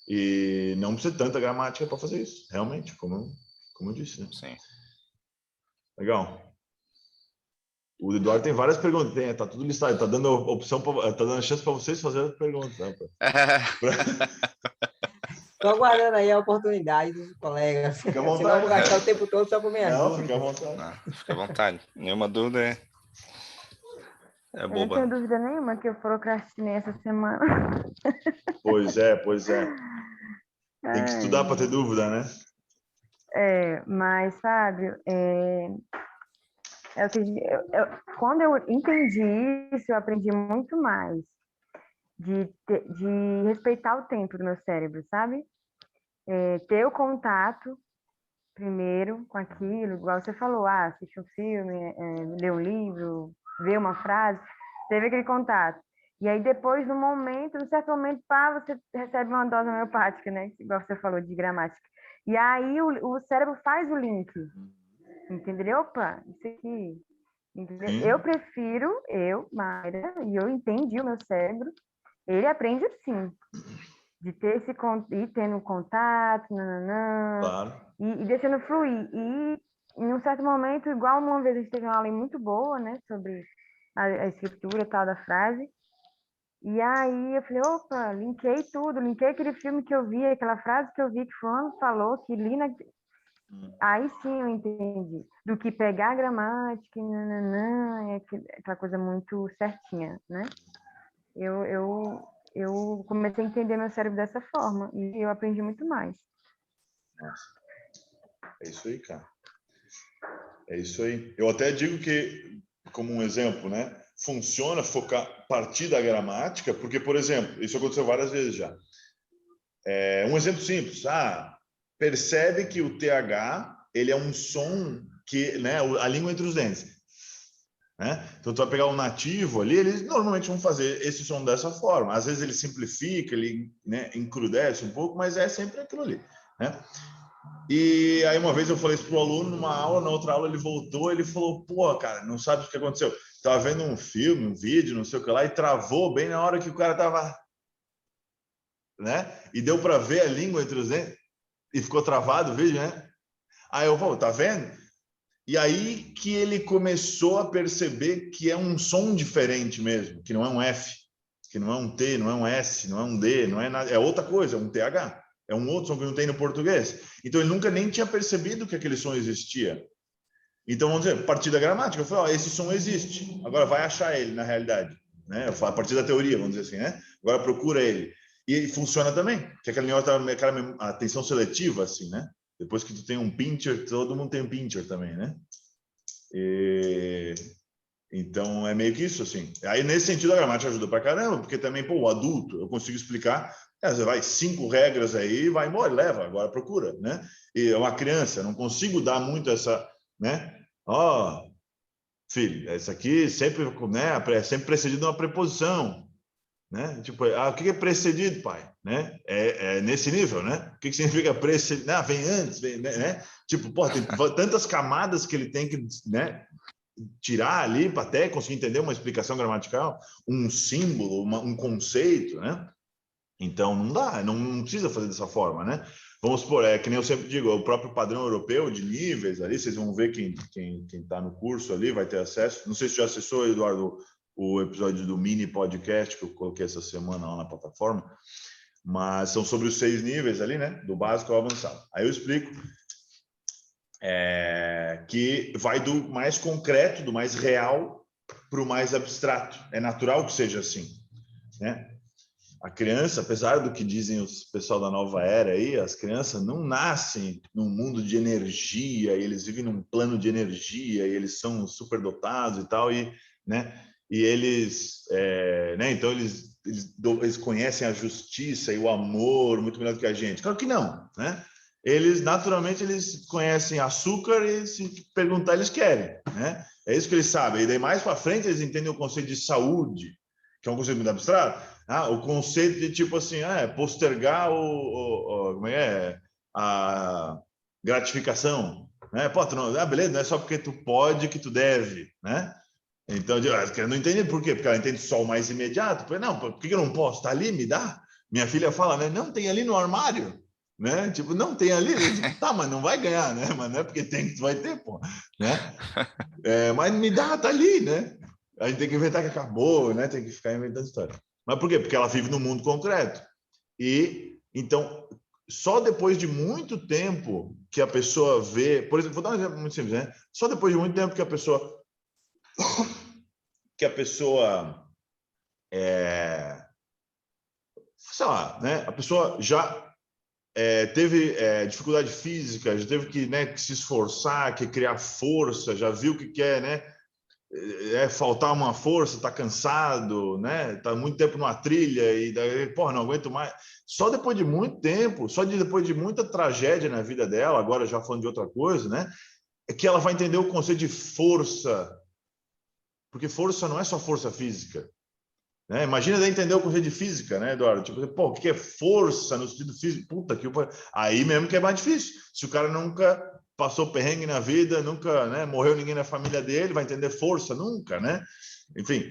E não precisa tanta gramática para fazer isso, realmente, como eu disse, né? Sim. Legal. O Eduardo tem várias perguntas, tá tudo listado, tá dando opção, tá dando chance para vocês fazerem as perguntas, né? Estou aguardando aí a oportunidade dos colegas. Fica à vontade. Senão eu vou gastar o tempo todo só com minhas Não, dúvidas. fica à vontade. Não, fica à vontade. Nenhuma dúvida é Eu não boba. tenho dúvida nenhuma que eu procrastinei essa semana. Pois é. Tem que estudar para ter dúvida, né? Mas, Fábio, quando eu entendi isso, eu aprendi muito mais de respeitar o tempo do meu cérebro, sabe? Ter o contato primeiro com aquilo, igual você falou, assistir um filme, ler um livro, ver uma frase, teve aquele contato. E aí depois, num certo momento, você recebe uma dose homeopática, né? Igual você falou, de gramática. E aí o cérebro faz o link, entendeu? Opa, isso aqui. Entendeu? Eu prefiro, Mayra, e eu entendi o meu cérebro, ele aprende assim, de ter ir tendo contato, Claro. e deixando fluir. E em um certo momento, igual uma vez a gente teve uma aula muito boa, né, sobre a escritura tal da frase, E aí eu falei, opa, linkei tudo, linkei aquele filme que eu vi, aquela frase que eu vi que fulano falou, que li na... Aí sim eu entendi. Do que pegar a gramática, e nananã, aquela coisa muito certinha, né? Eu comecei a entender meu cérebro dessa forma e eu aprendi muito mais. Nossa. É isso aí, cara. É isso aí. Eu até digo que, como um exemplo, né? Funciona focar, partir da gramática, porque, por exemplo, isso aconteceu várias vezes já. Um exemplo simples. Percebe que o TH, ele é um som que, né? A língua entre os dentes. Né? Então, tu vai pegar um nativo ali, eles normalmente vão fazer esse som dessa forma. Às vezes ele simplifica, ele, né, encrudece um pouco, mas é sempre aquilo ali. Né? E aí uma vez eu falei isso pro aluno numa aula, na outra aula ele voltou, ele falou, pô, cara, não sabe o que aconteceu. Tava vendo um filme, um vídeo, não sei o que lá, e travou bem na hora que o cara tava, né? E deu para ver a língua entre os dentes, e ficou travado o vídeo, né? Aí eu falo, tá vendo? E aí que ele começou a perceber que é um som diferente mesmo, que não é um F, que não é um T, não é um S, não é um D, não é nada, é outra coisa, é um TH. É um outro som que não tem no português. Então, ele nunca nem tinha percebido que aquele som existia. Então, vamos dizer, a partir da gramática, eu falei, esse som existe. Agora vai achar ele, na realidade. Né? Eu falo, a partir da teoria, vamos dizer assim, né? Agora procura ele. E funciona também. Que aquele negócio, aquela atenção seletiva, assim, né? Depois que tu tem um pincher, todo mundo tem um pincher também, né? Então, é meio que isso, assim. Aí, nesse sentido, a gramática ajuda pra caramba, porque também, pô, o adulto, eu consigo explicar, você vai 5 regras aí, vai embora, leva, agora procura, né? E é uma criança, eu não consigo dar muito essa, né? Ó, filho, isso aqui sempre, né, é sempre precedido de uma preposição, né? Tipo, o que é precedido, pai? Né? É nesse nível, né? O que significa precedido? Vem antes, vem, né? Tipo, pô, tem tantas camadas que ele tem que, né, tirar ali para até conseguir entender uma explicação gramatical, um símbolo, um conceito, né? Então não dá, não precisa fazer dessa forma, né? Vamos supor, que nem eu sempre digo, o próprio padrão europeu de níveis ali, vocês vão ver quem está no curso ali vai ter acesso. Não sei se já acessou, Eduardo, o episódio do mini podcast que eu coloquei essa semana lá na plataforma, mas são sobre os 6 níveis ali, né? Do básico ao avançado. Aí eu explico que vai do mais concreto, do mais real, para o mais abstrato. É natural que seja assim, né? A criança, apesar do que dizem os pessoal da nova era aí, as crianças não nascem num mundo de energia, e eles vivem num plano de energia, e eles são superdotados e tal, e, né? E eles, né? Então eles conhecem a justiça e o amor muito melhor do que a gente. Claro que não, né? Eles naturalmente eles conhecem açúcar e se perguntar eles querem, né? É isso que eles sabem. E daí mais para frente eles entendem o conceito de saúde, que é um conceito muito abstrato. O conceito de tipo assim, postergar como a gratificação, né? Pô, tu não, beleza, não é só porque tu pode que tu deve, né? Então, eu não entendi por quê, porque ela entende só o mais imediato. Falei, não, por que eu não posso? Tá ali, me dá. Minha filha fala, né? Não, tem ali no armário, né? Tipo, não tem ali. Tipo, tá, mas não vai ganhar, né? Mas não é porque tem que tu vai ter, pô, né? Mas me dá, tá ali, né? A gente tem que inventar que acabou, né? Tem que ficar inventando história. Mas por quê? Porque ela vive no mundo concreto. E, então, só depois de muito tempo que a pessoa vê... Por exemplo, vou dar um exemplo muito simples, né? Só depois de muito tempo que a pessoa... sei lá, né? A pessoa já teve dificuldade física, já teve que, né, que se esforçar, que criar força, já viu o que quer, né? Faltar uma força, tá cansado, né? Tá muito tempo numa trilha e daí, porra, não aguento mais. Só depois de muito tempo, depois de muita tragédia na vida dela, agora já falando de outra coisa, né? É que ela vai entender o conceito de força. Porque força não é só força física. Né? Imagina daí entender o conceito de física, né, Eduardo? Tipo, pô, o que é força no sentido físico? Puta que aí mesmo que é mais difícil. Se o cara nunca passou perrengue na vida, nunca, né, morreu ninguém na família dele, vai entender força nunca, né? Enfim,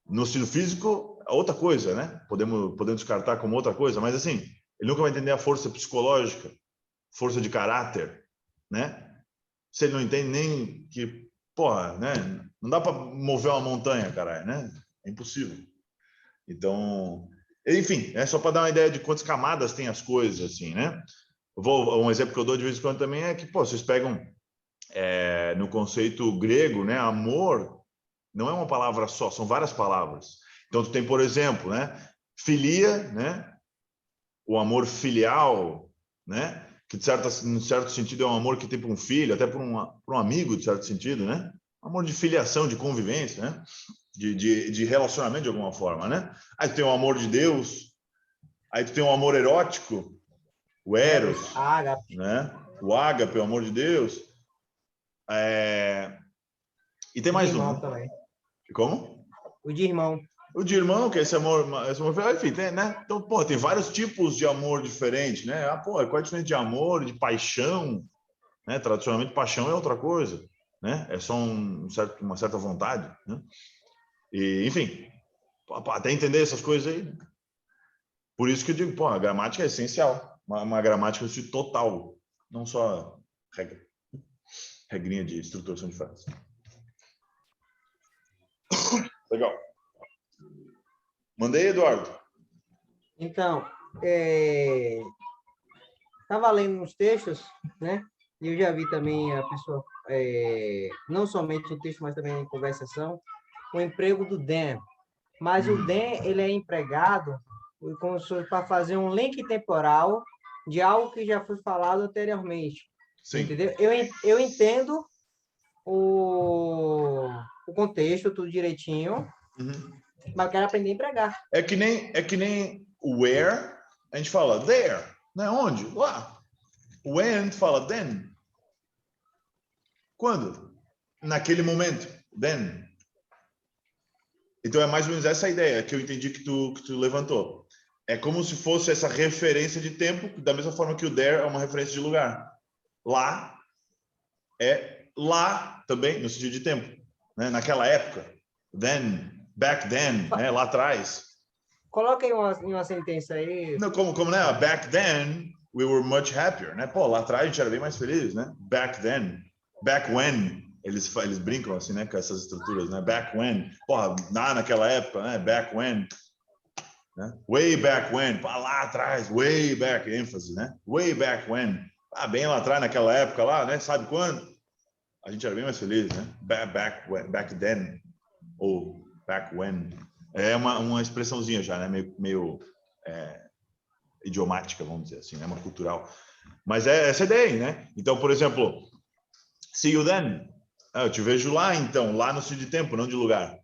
no sentido físico, é outra coisa, né? Podemos descartar como outra coisa, mas assim, ele nunca vai entender a força psicológica, força de caráter, né? Se ele não entende nem que, porra, né? Não dá para mover uma montanha, caralho, né? É impossível. Então, enfim, é só para dar uma ideia de quantas camadas tem as coisas, assim, né? Um exemplo que eu dou de vez em quando também é que, pô, vocês pegam no conceito grego, né? Amor não é uma palavra só, são várias palavras. Então, tu tem, por exemplo, né? Filia, né? O amor filial, né? Que, em certo sentido, é um amor que tem por um filho, até por um amigo, de certo sentido, né? Amor de filiação, de convivência, né? De relacionamento, de alguma forma, né? Aí tu tem o amor de Deus, aí tu tem o amor erótico, o Eros, Ágape. né? O ágape, pelo amor de Deus. E tem O de mais irmão um, né? também. Como? O de irmão. O de irmão, que é esse amor, enfim, tem, né? Então, pô, tem vários tipos de amor diferentes, né? Ah, pô, qual é a diferença de amor, de paixão, né? Tradicionalmente, paixão é outra coisa, né? É só uma certa vontade, né? E, enfim, até entender essas coisas aí. Por isso que eu digo, pô, a gramática é essencial. Uma gramática total, não só regrinha de estruturação de frases. Legal. Mandei, Eduardo. Então, estava lendo uns textos, né? E eu já vi também a pessoa, não somente em texto, mas também em conversação, o emprego do then. Mas o then, ele é empregado como se fosse para fazer um link temporal de algo que já foi falado anteriormente. Sim. Entendeu? Eu entendo o contexto, tudo direitinho, mas eu quero aprender a empregar. É que nem where, a gente fala there, né? Onde? Lá. When, tu fala then. Quando? Naquele momento. Then. Então é mais ou menos essa ideia que eu entendi que tu levantou. É como se fosse essa referência de tempo, da mesma forma que o there é uma referência de lugar. Lá é lá também, no sentido de tempo. Né? Naquela época. Then, back then, né? Lá atrás. Coloca aí uma sentença aí. Não, como né? Back then, we were much happier, né? Pô, lá atrás a gente era bem mais feliz, né? Back then, back when, eles brincam assim, né? Com essas estruturas, né? Back when, porra, naquela época, né? Back when, né? Way back when, lá atrás, way back, ênfase, né? Way back when, bem lá atrás, naquela época lá, né? Sabe quando? A gente era bem mais feliz, né? Back then, ou back when. É uma expressãozinha já, né? Meio idiomática, vamos dizer assim, né? Uma cultural. Mas é essa ideia aí, né? Então, por exemplo, see you then. Eu te vejo lá, então, lá no sentido de tempo, não de lugar.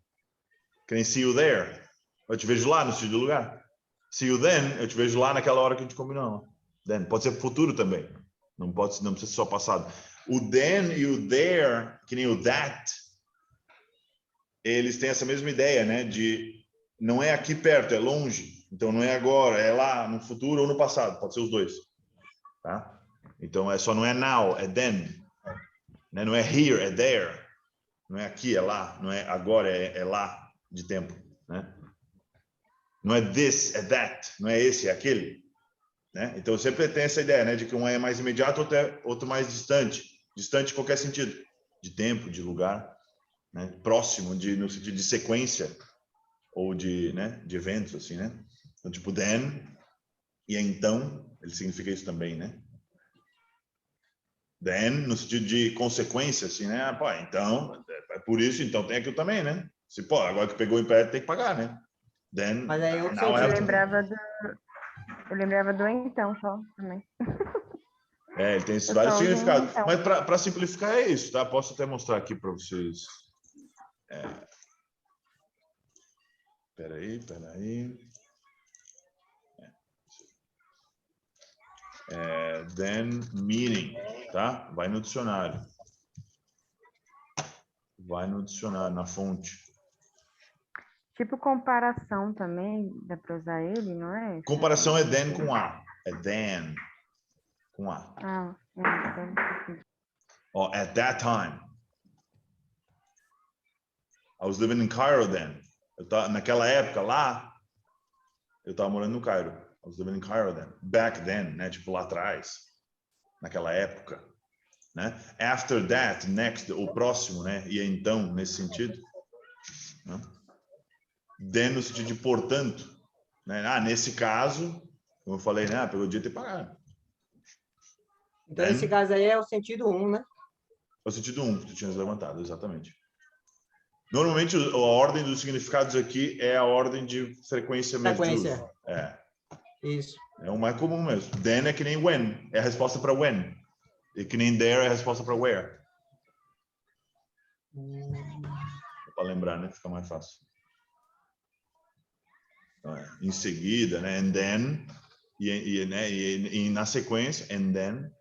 Que nem see you there. Eu te vejo lá no sentido de lugar. See you then, eu te vejo lá naquela hora que a gente combinou. Then. Pode ser futuro também. Não precisa ser só passado. O then e o there, que nem o that, eles têm essa mesma ideia, né? De não é aqui perto, é longe. Então não é agora, é lá no futuro ou no passado. Pode ser os dois, tá? Então não é now, é then. Né? Não é here, é there. Não é aqui, é lá. Não é agora, é lá de tempo, né? Não é this, é that. Não é esse, é aquele. Né? Então sempre tem essa ideia, né? De que um é mais imediato, outro mais distante. Distante em qualquer sentido. De tempo, de lugar. Né? Próximo, no sentido de sequência. Ou de eventos, assim, né? Então, tipo, then, e então, ele significa isso também, né? Then, no sentido de consequência, assim, né? Pô, então, é por isso, então tem aquilo também, né? Se, pô, agora que pegou o empréstimo, tem que pagar, né? Then, Mas aí eu now I have to... Eu lembrava do então só também. Ele tem esses vários ouvi significados. então. Mas para simplificar é isso, tá? Posso até mostrar aqui para vocês. Peraí. Then meaning, tá? Vai no dicionário. Na fonte. Tipo comparação também, dá para usar ele, não é? Comparação é then com A. É then com A. Ó, at that time. I was living in Cairo then. Naquela época lá, eu estava morando no Cairo. I was living in Cairo then. Back then, né? Tipo lá atrás. Naquela época. Né? After that, next, o próximo, né? E então, nesse sentido. Né? then no sentido de portanto, né? Ah, nesse caso, como eu falei, né? Pelo dia ter pagado. Então, nesse caso aí é o sentido 1, né? É o sentido 1 que tu tinhas levantado, exatamente. Normalmente, a ordem dos significados aqui é a ordem de frequência mesmo de uso. Isso. É o mais comum mesmo. Then é que nem when. É a resposta para when. E que nem there é a resposta para where. Para lembrar, né? Fica mais fácil. Então, em seguida, né? And then. E na sequência, and then.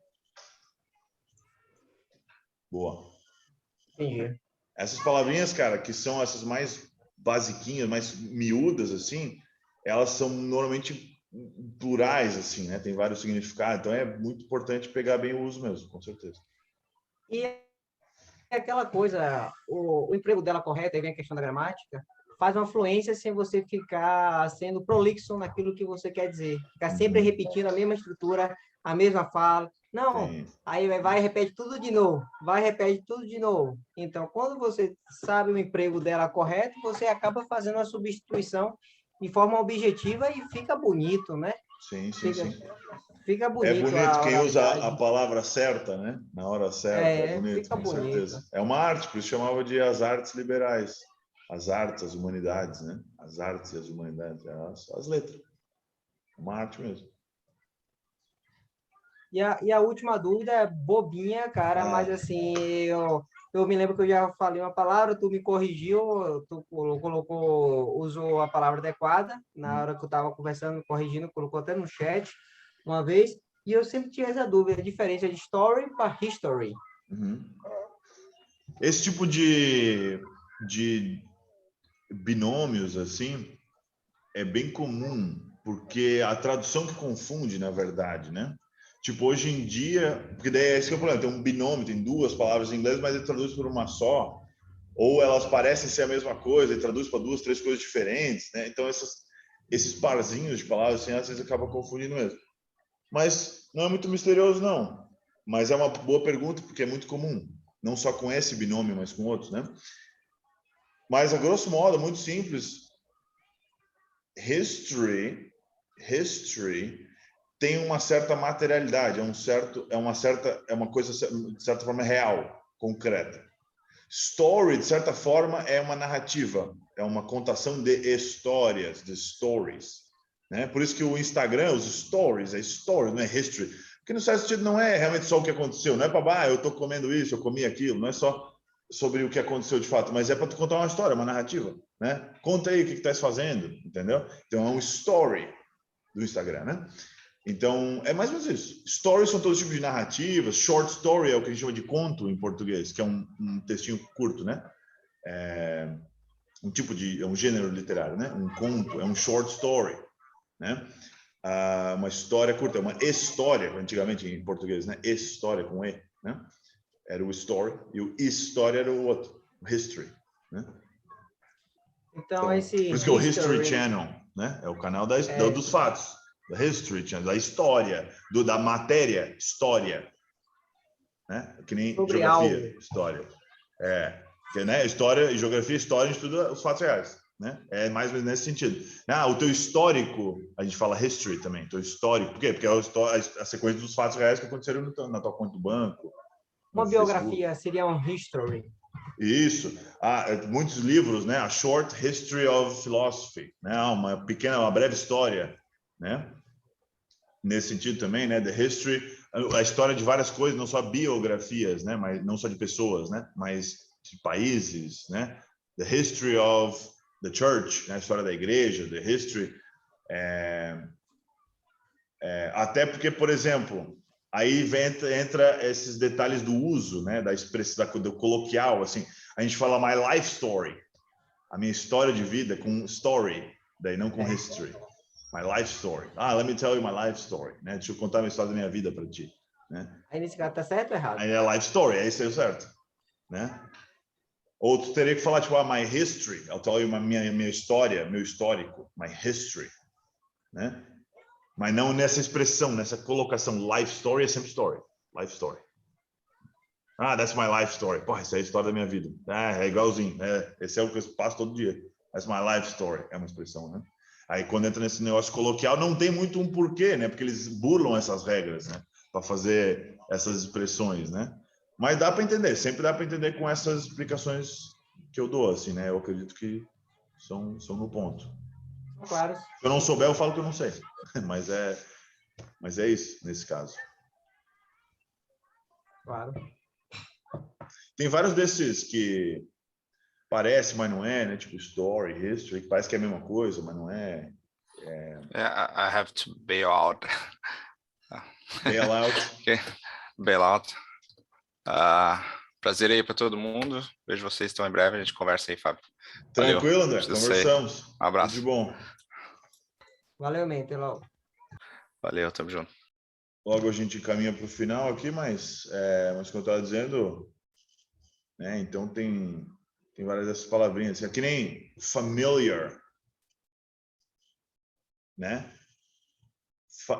Boa. Entendi. Essas palavrinhas, cara, que são essas mais basiquinhas, mais miúdas, assim, elas são normalmente plurais, assim, né? Tem vários significados. Então, é muito importante pegar bem o uso mesmo, com certeza. E é aquela coisa, o emprego dela correto, aí vem a questão da gramática, faz uma fluência sem você ficar sendo prolixo naquilo que você quer dizer. Ficar sempre repetindo a mesma estrutura, a mesma fala. Não, Sim. aí vai e repete tudo de novo. Vai e repete tudo de novo. Então, quando você sabe o emprego dela correto, você acaba fazendo a substituição de forma objetiva e fica bonito, né? Sim. Fica bonito. É bonito quem usa oralidade. a palavra certa, né? Na hora certa, é bonito, fica com bonito. certeza. É uma arte, por isso chamava de as artes liberais. As artes, as humanidades, né? As artes e as humanidades, as letras. É uma arte mesmo. E a última dúvida é bobinha, cara, mas assim, eu me lembro que eu já falei uma palavra, tu me corrigiu, tu usou a palavra adequada, na hora que eu estava conversando, corrigindo, colocou até no chat uma vez, e eu sempre tinha essa dúvida, a diferença de story para history. Esse tipo de binômios, assim, é bem comum, porque a tradução que confunde, na verdade, né? Tipo, hoje em dia, porque daí é esse que é o problema, tem um binômio, tem duas palavras em inglês, mas ele traduz por uma só, ou elas parecem ser a mesma coisa e traduz para duas, três coisas diferentes, né? Então, esses parzinhos de palavras, assim, às vezes acaba confundindo mesmo. Mas não é muito misterioso, não. Mas é uma boa pergunta, porque é muito comum. Não só com esse binômio, mas com outros, né? Mas, a grosso modo, muito simples. History tem uma certa materialidade, é uma coisa de certa forma real, concreta. Story, de certa forma, é uma narrativa, é uma contação de histórias, de stories, né? Por isso que o Instagram, os stories, é story, não é history, porque no certo sentido não é realmente só o que aconteceu, não é para eu estou comendo isso, eu comi aquilo, não é só sobre o que aconteceu de fato, mas é para tu contar uma história, uma narrativa, né? Conta aí o que estás fazendo, entendeu? Então é um story do Instagram, né? Então, é mais ou menos isso. Stories são todos tipos de narrativas. Short story é o que a gente chama de conto em português, que é um textinho curto, né? É um gênero literário, né? Um conto, é um short story, né? Uma história curta, é uma história, antigamente em português, né? História com E, né? Era o story, e o história era o outro, o history, né? Então, esse por isso que é o History Channel, né? É o canal dos fatos. Da History Channel, da história, da matéria, história. Né? Que nem sobre geografia, algo. história. Que, né? História e geografia, história, a gente estuda os fatos reais. Né? É mais ou menos nesse sentido. O teu histórico, a gente fala history também, teu histórico. Por quê? Porque é a sequência dos fatos reais que aconteceram na tua conta do banco. Uma biografia seria um history. Isso. Muitos livros, né? A Short History of Philosophy, né? Uma breve história, né? Nesse sentido também, né? The history, a história de várias coisas, não só biografias, né? Mas não só de pessoas, né? Mas de países, né? The history of the church, né? A história da igreja, the history. Até porque, por exemplo, aí entra esses detalhes do uso, né? Da expressão, do coloquial, assim. A gente fala my life story, a minha história de vida com story, daí não com history. My life story. Let me tell you my life story, né? Deixa eu contar a história da minha vida para ti, né? Aí nesse caso tá certo ou errado? Aí é life story, aí saiu certo, né? Ou tu teria que falar tipo my history, I'll tell you minha história, meu histórico, my history, né? Mas não nessa expressão, nessa colocação. Life story é sempre story, life story. That's my life story. Porra, essa é a história da minha vida. É igualzinho, esse é o que eu passo todo dia. That's my life story. É uma expressão, né? Aí, quando entra nesse negócio coloquial, não tem muito um porquê, né? Porque eles burlam essas regras, né? Para fazer essas expressões, né? Mas dá para entender, sempre dá para entender com essas explicações que eu dou, assim, né? Eu acredito que são no ponto. Claro. Se eu não souber, eu falo que eu não sei. Mas é isso, nesse caso. Claro. Tem vários desses que parece, mas não é, né? Tipo story, history, que parece que é a mesma coisa, mas não é. I have to bail out. Bailout. Okay. Bail out. Prazer aí para todo mundo. Vejo vocês tão em breve. A gente conversa aí, Fábio. Valeu. Tranquilo, André. Precisa Conversamos. sair. Um abraço. Tudo de bom. Valeu, man. Até logo. Valeu, tamo junto. Logo a gente caminha para o final aqui, mas como eu estava dizendo, né? Então tem várias dessas palavrinhas. É que nem familiar, né?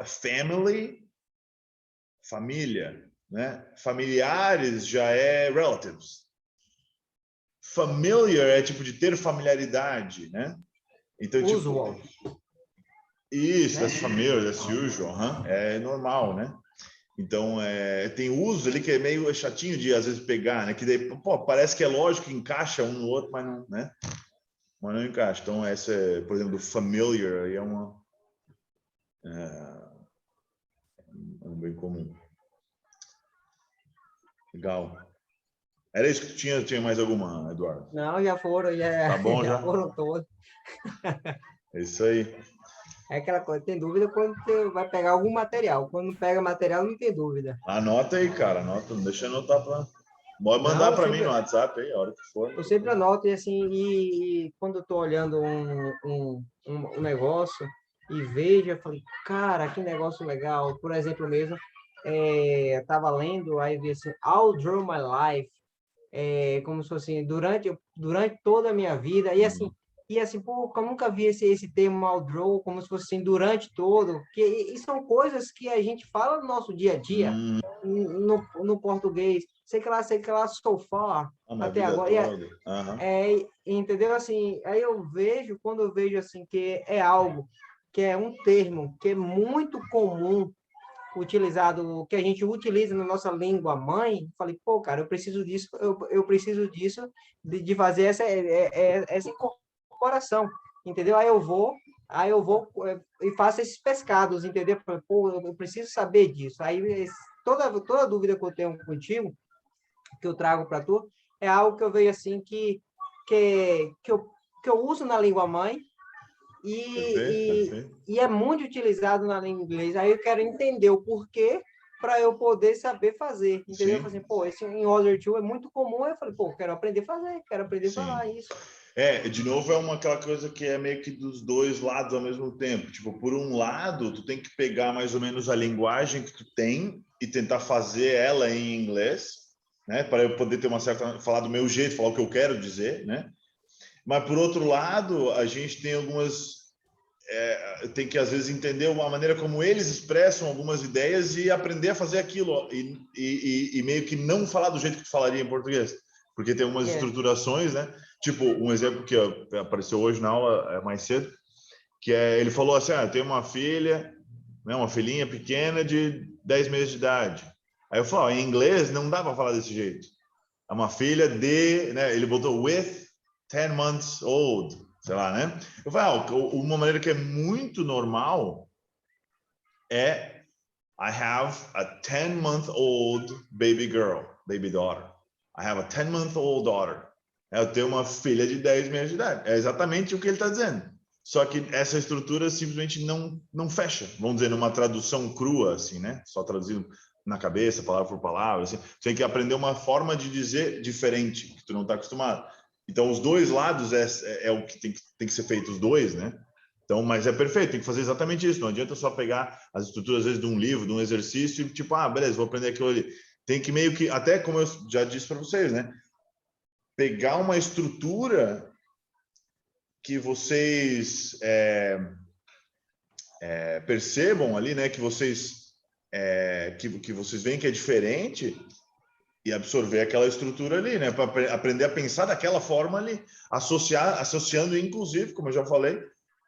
Family, família, né? Familiares já é relatives. Familiar é tipo de ter familiaridade, né? Então, Usual. tipo, isso, Né? that's familiar, that's usual, é normal, né? Então, tem uso ali que é meio chatinho de, às vezes, pegar, né? Que daí, pô, parece que é lógico que encaixa um no outro, mas não, né? Mas não encaixa. Então, essa, por exemplo, do familiar aí é um bem comum. Legal. Era isso que tu tinha mais alguma, Eduardo? Não, já foram, Tá bom já já? foram todos. É isso aí. É aquela coisa, tem dúvida quando você vai pegar algum material. Quando não pega material, não tem dúvida. Anota aí, cara. Anota, não deixa eu anotar para. Pode Não, mandar eu para mim sempre, no WhatsApp aí, a hora que for. eu sempre anoto e assim, e quando eu tô olhando um negócio e vejo, eu falei, cara, que negócio legal. Por exemplo, mesmo, eu tava lendo, aí vi assim, I'll Draw My Life, como se fosse assim, durante toda a minha vida, e assim, pô, eu nunca vi esse termo I'll Draw, como se fosse assim, durante todo, e são coisas que a gente fala no nosso dia a dia, no português, sei que lá, so far, Na até vida agora, toda. entendeu? Assim, aí quando eu vejo assim que é algo, que é um termo que é muito comum utilizado, que a gente utiliza na nossa língua mãe, falei, pô, cara, eu preciso disso, eu preciso disso, de fazer essa incorporação, entendeu? Aí eu vou e faço esses pescados, entendeu? Pô, eu preciso saber disso. Aí toda dúvida que eu tenho contigo, que eu trago para tu, é algo que eu vejo assim que eu uso na língua mãe Perfeito. e é muito utilizado na língua inglesa. Aí eu quero entender o porquê para eu poder saber fazer, entendeu? Eu falei assim, pô, esse em order to é muito comum. Aí eu falei, pô, quero aprender a fazer, quero aprender a falar isso. De novo, aquela coisa que é meio que dos dois lados ao mesmo tempo. Tipo, por um lado, tu tem que pegar mais ou menos a linguagem que tu tem e tentar fazer ela em inglês, né? Para eu poder ter falar do meu jeito, falar o que eu quero dizer, né? Mas, por outro lado, a gente tem tem que, às vezes, entender a maneira como eles expressam algumas ideias e aprender a fazer aquilo. E meio que não falar do jeito que tu falaria em português. Porque tem algumas estruturações, né? Tipo, um exemplo que apareceu hoje na aula, mais cedo, que ele falou assim, eu tenho uma filha, né, uma filhinha pequena de 10 meses de idade. Aí eu falo, em inglês não dá para falar desse jeito. É uma filha de... Né, ele botou with 10 months old, sei lá, né? Eu falo, uma maneira que é muito normal é I have a 10-month-old baby girl, baby daughter. I have a 10-month-old daughter. Eu tenho uma filha de 10 meses de idade. É exatamente o que ele está dizendo. Só que essa estrutura simplesmente não fecha. Vamos dizer, numa tradução crua, assim, né? Só traduzindo na cabeça, palavra por palavra. Assim. Você tem que aprender uma forma de dizer diferente, que tu não está acostumado. Então, os dois lados é o que tem que ser feito, os dois, né? Então, mas é perfeito, tem que fazer exatamente isso. Não adianta só pegar as estruturas, às vezes, de um livro, de um exercício, e tipo, beleza, vou aprender aquilo ali. Tem que meio que, até como eu já disse para vocês, né? Pegar uma estrutura que vocês percebam ali, né? Que vocês veem que é diferente e absorver aquela estrutura ali, né? Para aprender a pensar daquela forma ali, associando, inclusive, como eu já falei,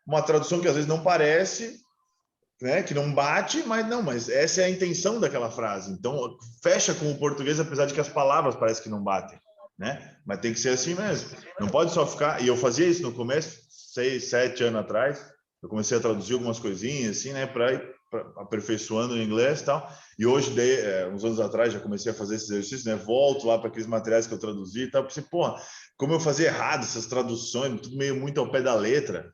uma tradução que às vezes não parece, né? Que não bate, mas essa é a intenção daquela frase. Então, fecha com o português, apesar de que as palavras parecem que não batem, né? Mas tem que ser assim mesmo. Não pode só ficar. E eu fazia isso no começo, 6, 7 anos atrás. Eu comecei a traduzir algumas coisinhas, assim, né? Para ir aperfeiçoando o inglês e tal. E hoje, uns anos atrás, já comecei a fazer esse exercício, né? Volto lá para aqueles materiais que eu traduzi e tal. Pensei, pô, como eu fazia errado essas traduções, tudo meio muito ao pé da letra,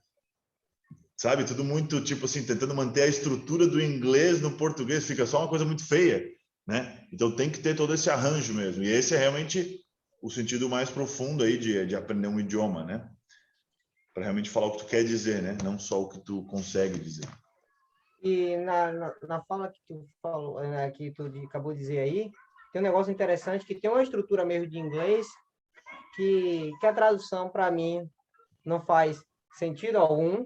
sabe? Tudo muito, tipo assim, tentando manter a estrutura do inglês no português, fica só uma coisa muito feia, né? Então tem que ter todo esse arranjo mesmo. E esse é realmente o sentido mais profundo aí de aprender um idioma, né? Para realmente falar o que tu quer dizer, né? Não só o que tu consegue dizer. E na fala que tu falou, né, que tu acabou de dizer aí, tem um negócio interessante que tem uma estrutura mesmo de inglês que a tradução, para mim, não faz sentido algum,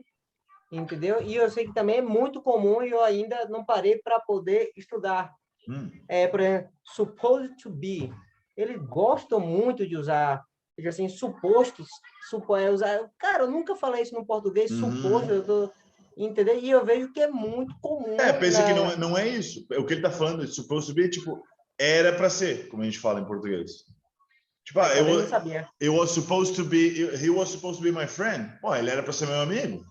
entendeu? E eu sei que também é muito comum e eu ainda não parei para poder estudar. Por exemplo, supposed to be. Eles gostam muito de usar, assim, supostos, usar. Cara, eu nunca falei isso no português, suposto, entendeu? E eu vejo que é muito comum, Pensa que né? não é isso. O que ele tá falando, supposed to be, tipo, era para ser, como a gente fala em português. Tipo, Tá vendo? Eu não sabia. he was supposed to be my friend. Pô, ele era para ser meu amigo.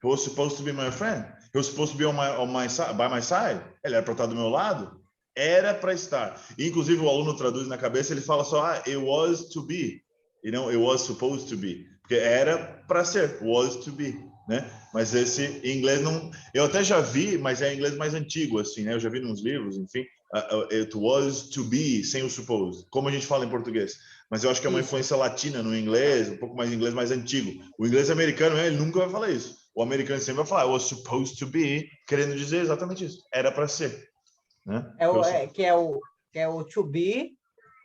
He was supposed to be my friend. He was supposed to be by my side. Ele era para estar do meu lado. Era para estar. E, inclusive, o aluno traduz na cabeça, ele fala só, it was to be. E não, it was supposed to be. Porque era para ser, was to be, né? Mas esse em inglês não... Eu até já vi, mas é em inglês mais antigo, assim, né? Eu já vi nos livros, enfim. It was to be, sem o supposed. Como a gente fala em português. Mas eu acho que é uma Isso. influência latina no inglês, um pouco mais inglês mais antigo. O inglês americano, né, ele nunca vai falar isso. O americano sempre vai falar, was supposed to be, querendo dizer exatamente isso. Era para ser. Né? Que é o to be,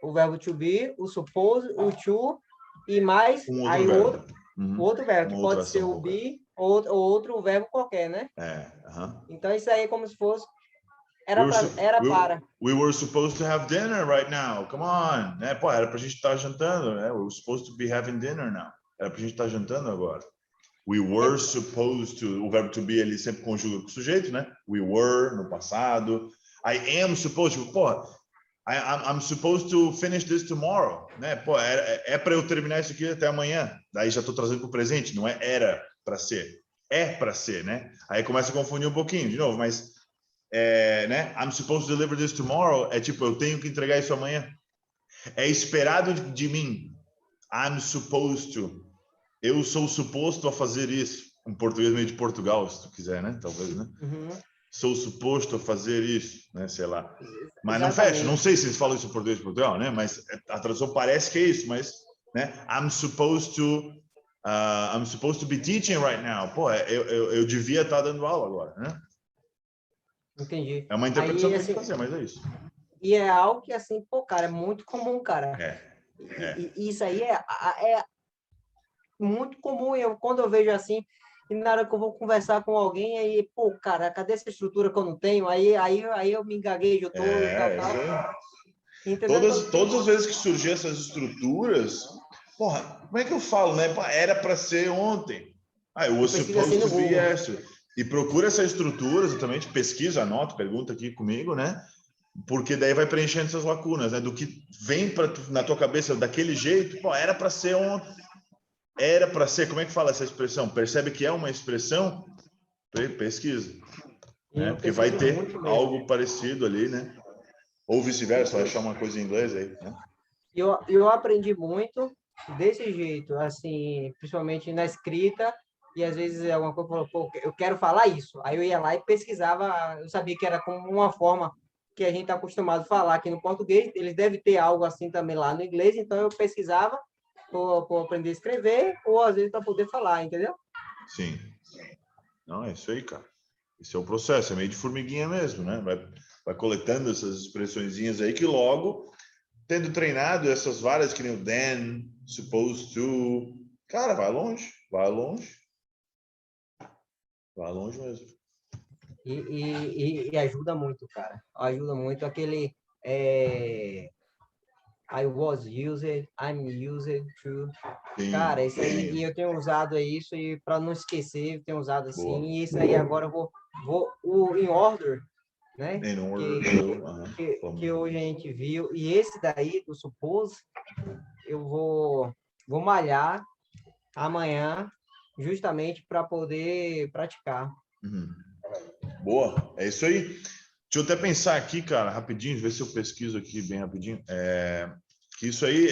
o verbo to be, o suppose, o to, e mais Um outro aí verbo. o outro verbo, que Uma outra pode ser ação o qualquer. be ou outro verbo qualquer, né? Então, isso aí é como se fosse... We were supposed to have dinner right now. Come on. Né? Pô, era pra gente estar jantando, né? We were supposed to be having dinner now. Era pra gente estar jantando agora. We were supposed to. O verbo to be, ele sempre conjuga com o sujeito, né? We were, no passado. I am supposed to. Pô, I'm supposed to finish this tomorrow, né? Pô, é para eu terminar isso aqui até amanhã. Daí já estou trazendo para o presente, não é era para ser. É para ser, né? Aí começa a confundir um pouquinho, de novo, mas né? I'm supposed to deliver this tomorrow é tipo, eu tenho que entregar isso amanhã. É esperado de mim. I'm supposed to. Eu sou suposto a fazer isso. Um português meio de Portugal, se tu quiser, né? Talvez, né? Sou suposto a fazer isso, né? Sei lá. Mas não fecha. Não sei se eles falam isso em português de Portugal, né? Mas a tradução parece que é isso, mas, né? I'm supposed to be teaching right now. Pô, eu devia estar dando aula agora, né? Entendi. É uma interpretação Aí, que tem que assim, fazer, mas é isso. e é algo que, assim, pô, cara, é muito comum, cara. E isso aí é muito comum. Quando eu vejo assim, e na hora que eu vou conversar com alguém, aí, pô, cara, cadê essa estrutura que eu não tenho? Aí eu me engaguejo todo e tal. Entendeu? Todas as vezes que surgiam essas estruturas, porra, como é que eu falo, né? Era para ser ontem. It was supposed to be yesterday. E procura essa estrutura, exatamente, pesquisa, anota, pergunta aqui comigo, né? Porque daí vai preenchendo essas lacunas, né? Do que vem na tua cabeça daquele jeito, pô, era para ser ontem. Era para ser, como é que fala essa expressão? Percebe que é uma expressão? Pesquisa. Né? Porque vai ter algo parecido ali, né? Ou vice-versa, vai achar uma coisa em inglês aí, né? Eu aprendi muito desse jeito, assim, principalmente na escrita, e às vezes alguma coisa falou, pô, eu quero falar isso. Aí eu ia lá e pesquisava, eu sabia que era como uma forma que a gente está acostumado a falar aqui no português, eles devem ter algo assim também lá no inglês, então eu pesquisava para aprender a escrever, ou às vezes para poder falar, entendeu? Sim. Não, é isso aí, cara. Esse é o processo, é meio de formiguinha mesmo, né? Vai coletando essas expressõezinhas aí que logo, tendo treinado essas várias que nem o then, supposed to, cara, vai longe, vai longe. Vai longe mesmo. E ajuda muito, cara. Ajuda muito aquele... I was used, I'm used to. Sim, Cara, isso aí, sim. e eu tenho usado isso, e para não esquecer, eu tenho usado assim, Boa. e isso aí agora eu vou in order, né? In order Que, to, que hoje a gente viu, e esse daí, do suppose, eu vou malhar amanhã, justamente para poder praticar. Uhum. Boa, é isso aí. Deixa eu até pensar aqui, cara, rapidinho, ver se eu pesquiso aqui bem rapidinho. Que isso aí,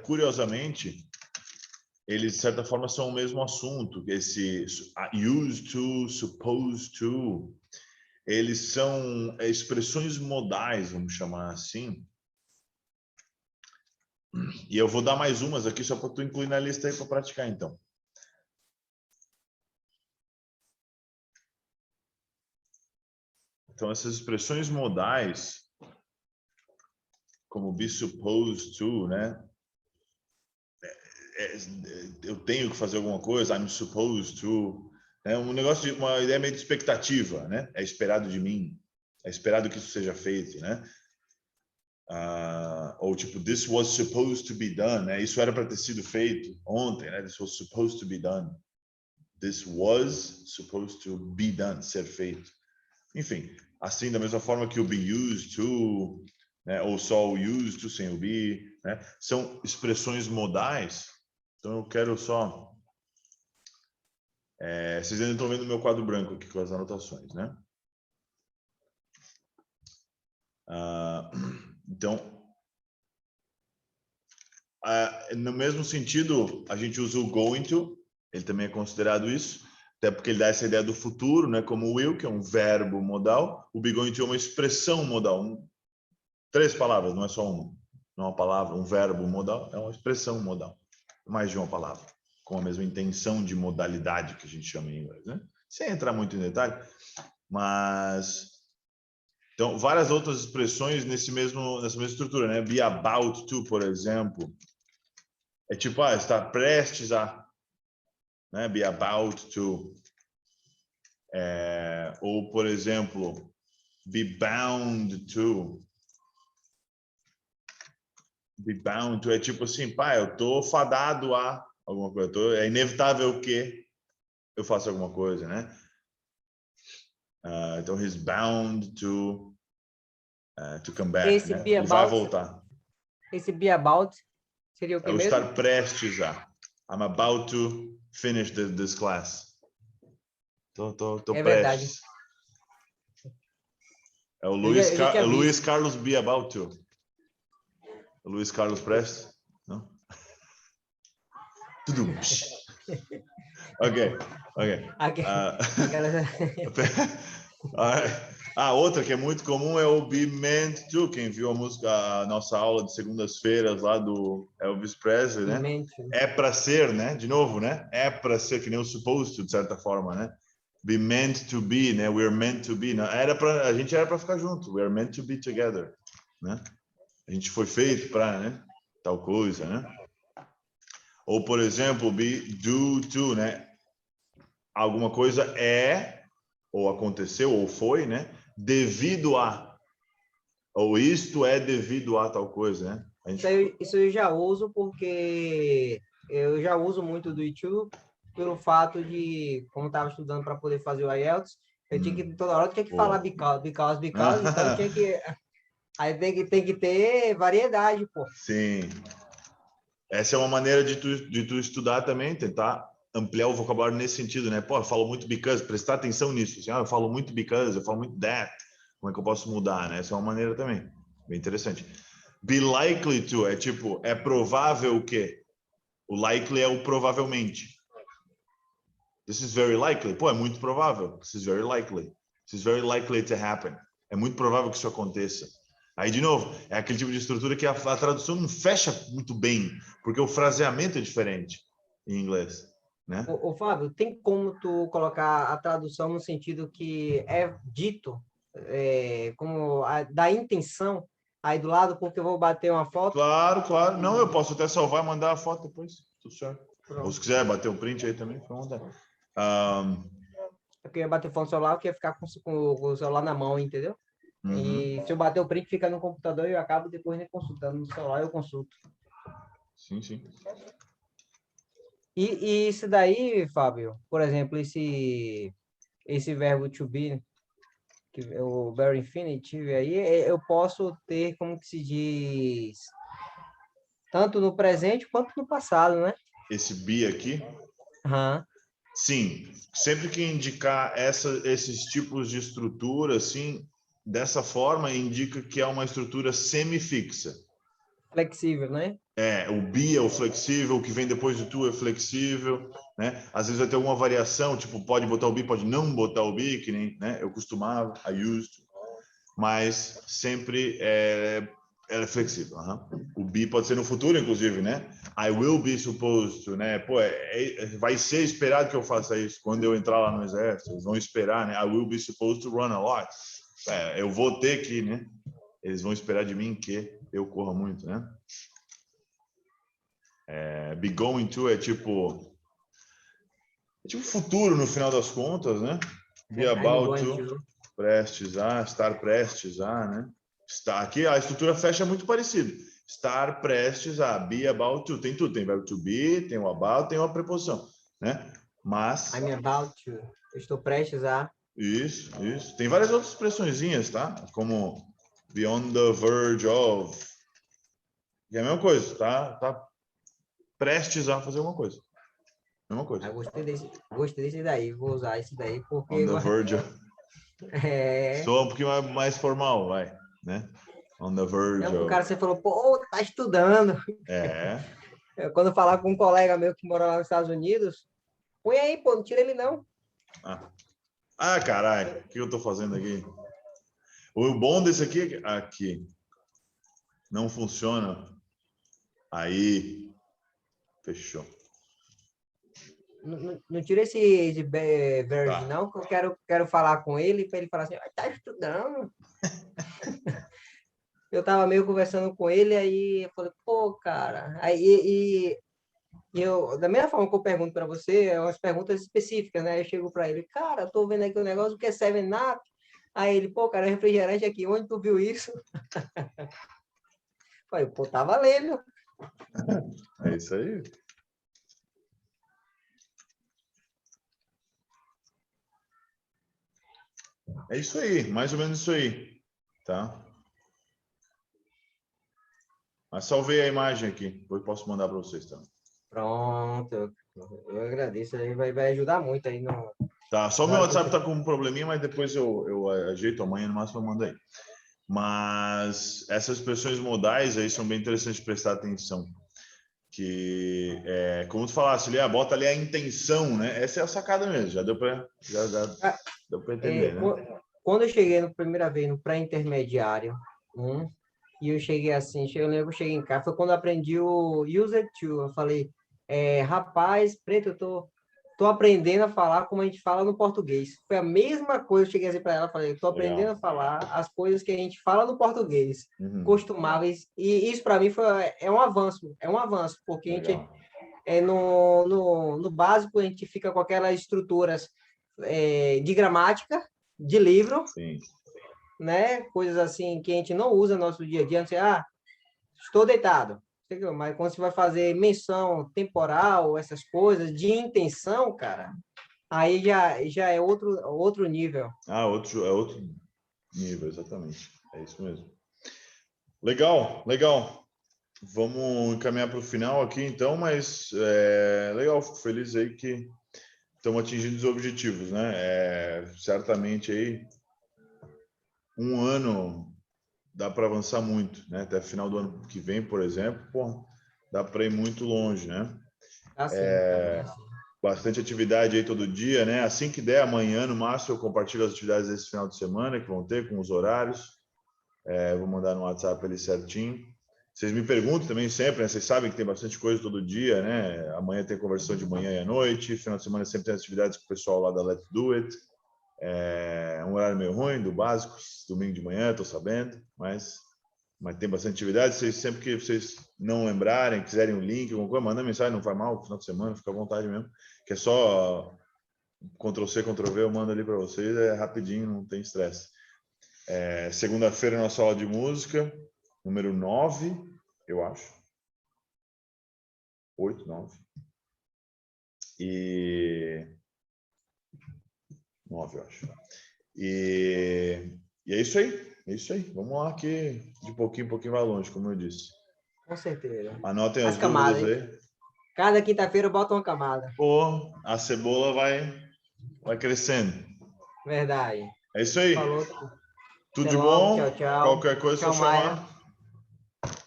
curiosamente, eles, de certa forma, são o mesmo assunto. Esse used to, supposed to, eles são expressões modais, vamos chamar assim. E eu vou dar mais umas aqui só para tu incluir na lista aí para praticar, então. Então, essas expressões modais, como be supposed to, né? Eu tenho que fazer alguma coisa, I'm supposed to. É um negócio de uma ideia meio de expectativa, né? É esperado de mim, é esperado que isso seja feito, né? Ou tipo, this was supposed to be done, né? Isso era para ter sido feito ontem, né? This was supposed to be done. This was supposed to be done, ser feito. Enfim, assim, da mesma forma que o be used to, né? Ou só o used to sem o be, né? São expressões modais. Então eu quero só... vocês ainda estão vendo o meu quadro branco aqui com as anotações, né? Então, no mesmo sentido, a gente usa o going to, ele também é considerado isso, até porque ele dá essa ideia do futuro, né? Como o will, que é um verbo modal. O be going to é uma expressão modal. 3 palavras, não é só uma. Não é uma palavra, um verbo modal, é uma expressão modal. Mais de uma palavra, com a mesma intenção de modalidade que a gente chama em inglês, né? Sem entrar muito em detalhe, mas... Então, várias outras expressões nessa mesma estrutura, né? Be about to, por exemplo. É tipo, está prestes a... Né? Be about to. Ou, por exemplo, be bound to. Be bound to é tipo assim, eu tô fadado a alguma coisa. É inevitável que eu faça alguma coisa, né? Então, he's bound to come back, Esse né? be Ele vai about, voltar. esse be about seria o É que o mesmo? estar prestes a. I'm about to finish this class. Tô É verdade. prestes. É o Eu já tinha Luiz visto. Carlos be about to. O Luiz Carlos Prestes? Não? Tudo. Ok. Outra que é muito comum é o be meant to. Quem viu a música, a nossa aula de segundas-feiras lá do Elvis Presley, né? É para ser, né? De novo, né? É para ser, que nem o supposed to, de certa forma, né? Be meant to be, né? We're meant to be. Não, a gente era para ficar junto. We're meant to be together, né? A gente foi feito para, né? Tal coisa, né? Ou, por exemplo, be due to, né? Alguma coisa é, ou aconteceu, ou foi, né? Devido a. Ou isto é devido a tal coisa, né? Isso eu já uso porque eu já uso muito do YouTube pelo fato de, como estava estudando para poder fazer o IELTS, eu tinha que, toda hora eu tinha que falar because, então eu tinha que... Aí tem que ter variedade, pô. Sim. Essa é uma maneira de tu estudar também, tentar ampliar o vocabulário nesse sentido, né? Pô, eu falo muito because, prestar atenção nisso. Assim, eu falo muito because, eu falo muito that. Como é que eu posso mudar, né? Essa é uma maneira também. Bem interessante. Be likely to é tipo, é provável que. O likely é o provavelmente. This is very likely. Pô, é muito provável. This is very likely. This is very likely to happen. É muito provável que isso aconteça. Aí, de novo, é aquele tipo de estrutura que a tradução não fecha muito bem, porque o fraseamento é diferente em inglês, né? Ô, Fábio, tem como tu colocar a tradução no sentido que é dito, como da intenção aí do lado, porque eu vou bater uma foto? Claro, claro. Não, eu posso até salvar e mandar a foto depois. Tudo certo. Pronto. Ou se quiser bater um print aí também, fica à vontade. Eu queria bater foto no celular, eu queria ficar com o celular na mão, entendeu? E se eu bater o print, fica no computador e eu acabo depois nem consultando. No celular eu consulto. Sim, sim. E isso daí, Fábio, por exemplo, esse verbo to be, que é o bare infinitive aí, eu posso ter, como que se diz, tanto no presente quanto no passado, né? Esse be aqui, Aham. sim. Sempre que indicar esses tipos de estrutura, assim, dessa forma, indica que é uma estrutura semifixa. Flexível, né? O be é o flexível, o que vem depois do to é flexível, né? Às vezes vai ter alguma variação, tipo, pode botar o be, pode não botar o be, que nem, né? Eu costumava, I used to, mas sempre ela é flexível. O be pode ser no futuro, inclusive, né? I will be supposed to, né? Pô, vai ser esperado que eu faça isso quando eu entrar lá no exército. Eles vão esperar, né? I will be supposed to run a lot. Eu vou ter que, né? Eles vão esperar de mim que eu corra muito, né? Be going to é tipo futuro no final das contas, né? Be about to, prestes a, estar prestes a, né? Aqui a estrutura fecha muito parecido. Estar prestes a, be about to, tem tudo, tem verbo to be, tem o about, tem uma preposição, né? Mas I'm about to. Eu estou prestes a. isso. Tem várias outras expressõezinhas, tá? Como be on the verge of. E é a mesma coisa, tá prestes a fazer alguma coisa. Mesma coisa. Gostei desse daí, vou usar esse daí, porque On the verge of. é. Soa um pouquinho mais formal, vai, né? On the verge Não, o of. cara você falou, pô, tá estudando. Quando eu falar com um colega meu que mora lá nos Estados Unidos, põe aí, pô, não tira ele não. Caralho, o que eu tô fazendo aqui? O bom desse aqui não funciona. Aí, fechou. Não tira esse verde, Tá. não, que eu quero falar com ele para ele falar assim, tá estudando. Eu tava meio conversando com ele, aí eu falei, pô, cara. Aí eu, da mesma forma que eu pergunto para você, é umas perguntas específicas, né? Eu chego para ele, cara, tô vendo aqui o negócio que é 7-Up. Aí ele, pô, cara, refrigerante aqui, onde tu viu isso? Falei, pô, tá valendo. É isso aí. É isso aí, mais ou menos isso aí, tá? Mas salvei a imagem aqui, depois posso mandar para vocês, tá? Pronto, eu agradeço, aí vai ajudar muito aí no... Tá, só o meu WhatsApp tá com um probleminha, mas depois eu ajeito amanhã, no máximo eu mando aí. Mas essas expressões modais aí são bem interessantes de prestar atenção. Que, como tu falasse ali, bota ali a intenção, né? Essa é a sacada mesmo, já deu para entender, né? Quando eu cheguei na primeira vez no pré-intermediário, e eu cheguei assim, eu lembro que eu cheguei em casa, foi quando eu aprendi o user to. Eu falei, rapaz, preto, eu tô aprendendo a falar como a gente fala no português. Foi a mesma coisa, eu cheguei assim para ela, falei, eu tô aprendendo a falar as coisas que a gente fala no português, costumáveis, e isso para mim é um avanço, porque a gente, no básico, a gente fica com aquelas estruturas de gramática, de livro, Sim. né? Coisas assim que a gente não usa no nosso dia a dia, não sei, estou deitado. Mas quando você vai fazer menção temporal, essas coisas, de intenção, cara, aí já é outro nível. Outro nível, exatamente. É isso mesmo. Legal. Vamos encaminhar para o final aqui, então, mas legal, fico feliz aí que estamos atingindo os objetivos, né? Certamente aí, um ano dá para avançar muito, né? Até final do ano que vem, por exemplo, dá para ir muito longe, né? Bastante atividade aí todo dia, né? Assim que der, amanhã, no máximo, eu compartilho as atividades desse final de semana que vão ter, com os horários. Vou mandar no WhatsApp ali certinho. Vocês me perguntam também sempre, né? Vocês sabem que tem bastante coisa todo dia, né? Amanhã tem conversão de manhã e à noite. Final de semana sempre tem atividades com o pessoal lá da Let's Do It. Um horário meio ruim, do básico, domingo de manhã, estou sabendo, mas tem bastante atividade. Sempre que vocês não lembrarem, quiserem um link, alguma coisa, manda mensagem, não faz mal, no final de semana, fica à vontade mesmo. Que é só Ctrl+C, Ctrl+V, eu mando ali para vocês, é rapidinho, não tem estresse. Segunda-feira, nossa aula de música, número 9, eu acho. 8, 9. E 9, eu acho. E é isso aí. É isso aí. Vamos lá que de pouquinho em pouquinho vai longe, como eu disse. Com certeza. Anotem As as camadas, dúvidas aí. Cada quinta-feira eu boto uma camada. Pô, a cebola vai crescendo. Verdade. É isso aí. Falou. Tudo Até de logo. bom? Tchau, tchau. Qualquer coisa, Tchau, só Maia. chamar.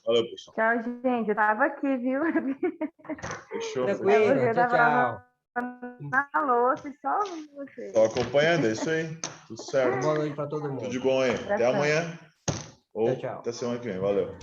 Valeu, pessoal. Tchau, gente. Eu tava aqui, viu? Fechou, Tranquilo. Eu Tchau, tava tchau. na louça e só você. Tô acompanhando, é isso aí. Tudo certo. Boa noite para todo Tudo mundo. de bom aí. Até Abração. amanhã. Ou Tchau, tchau. até semana que vem. Valeu.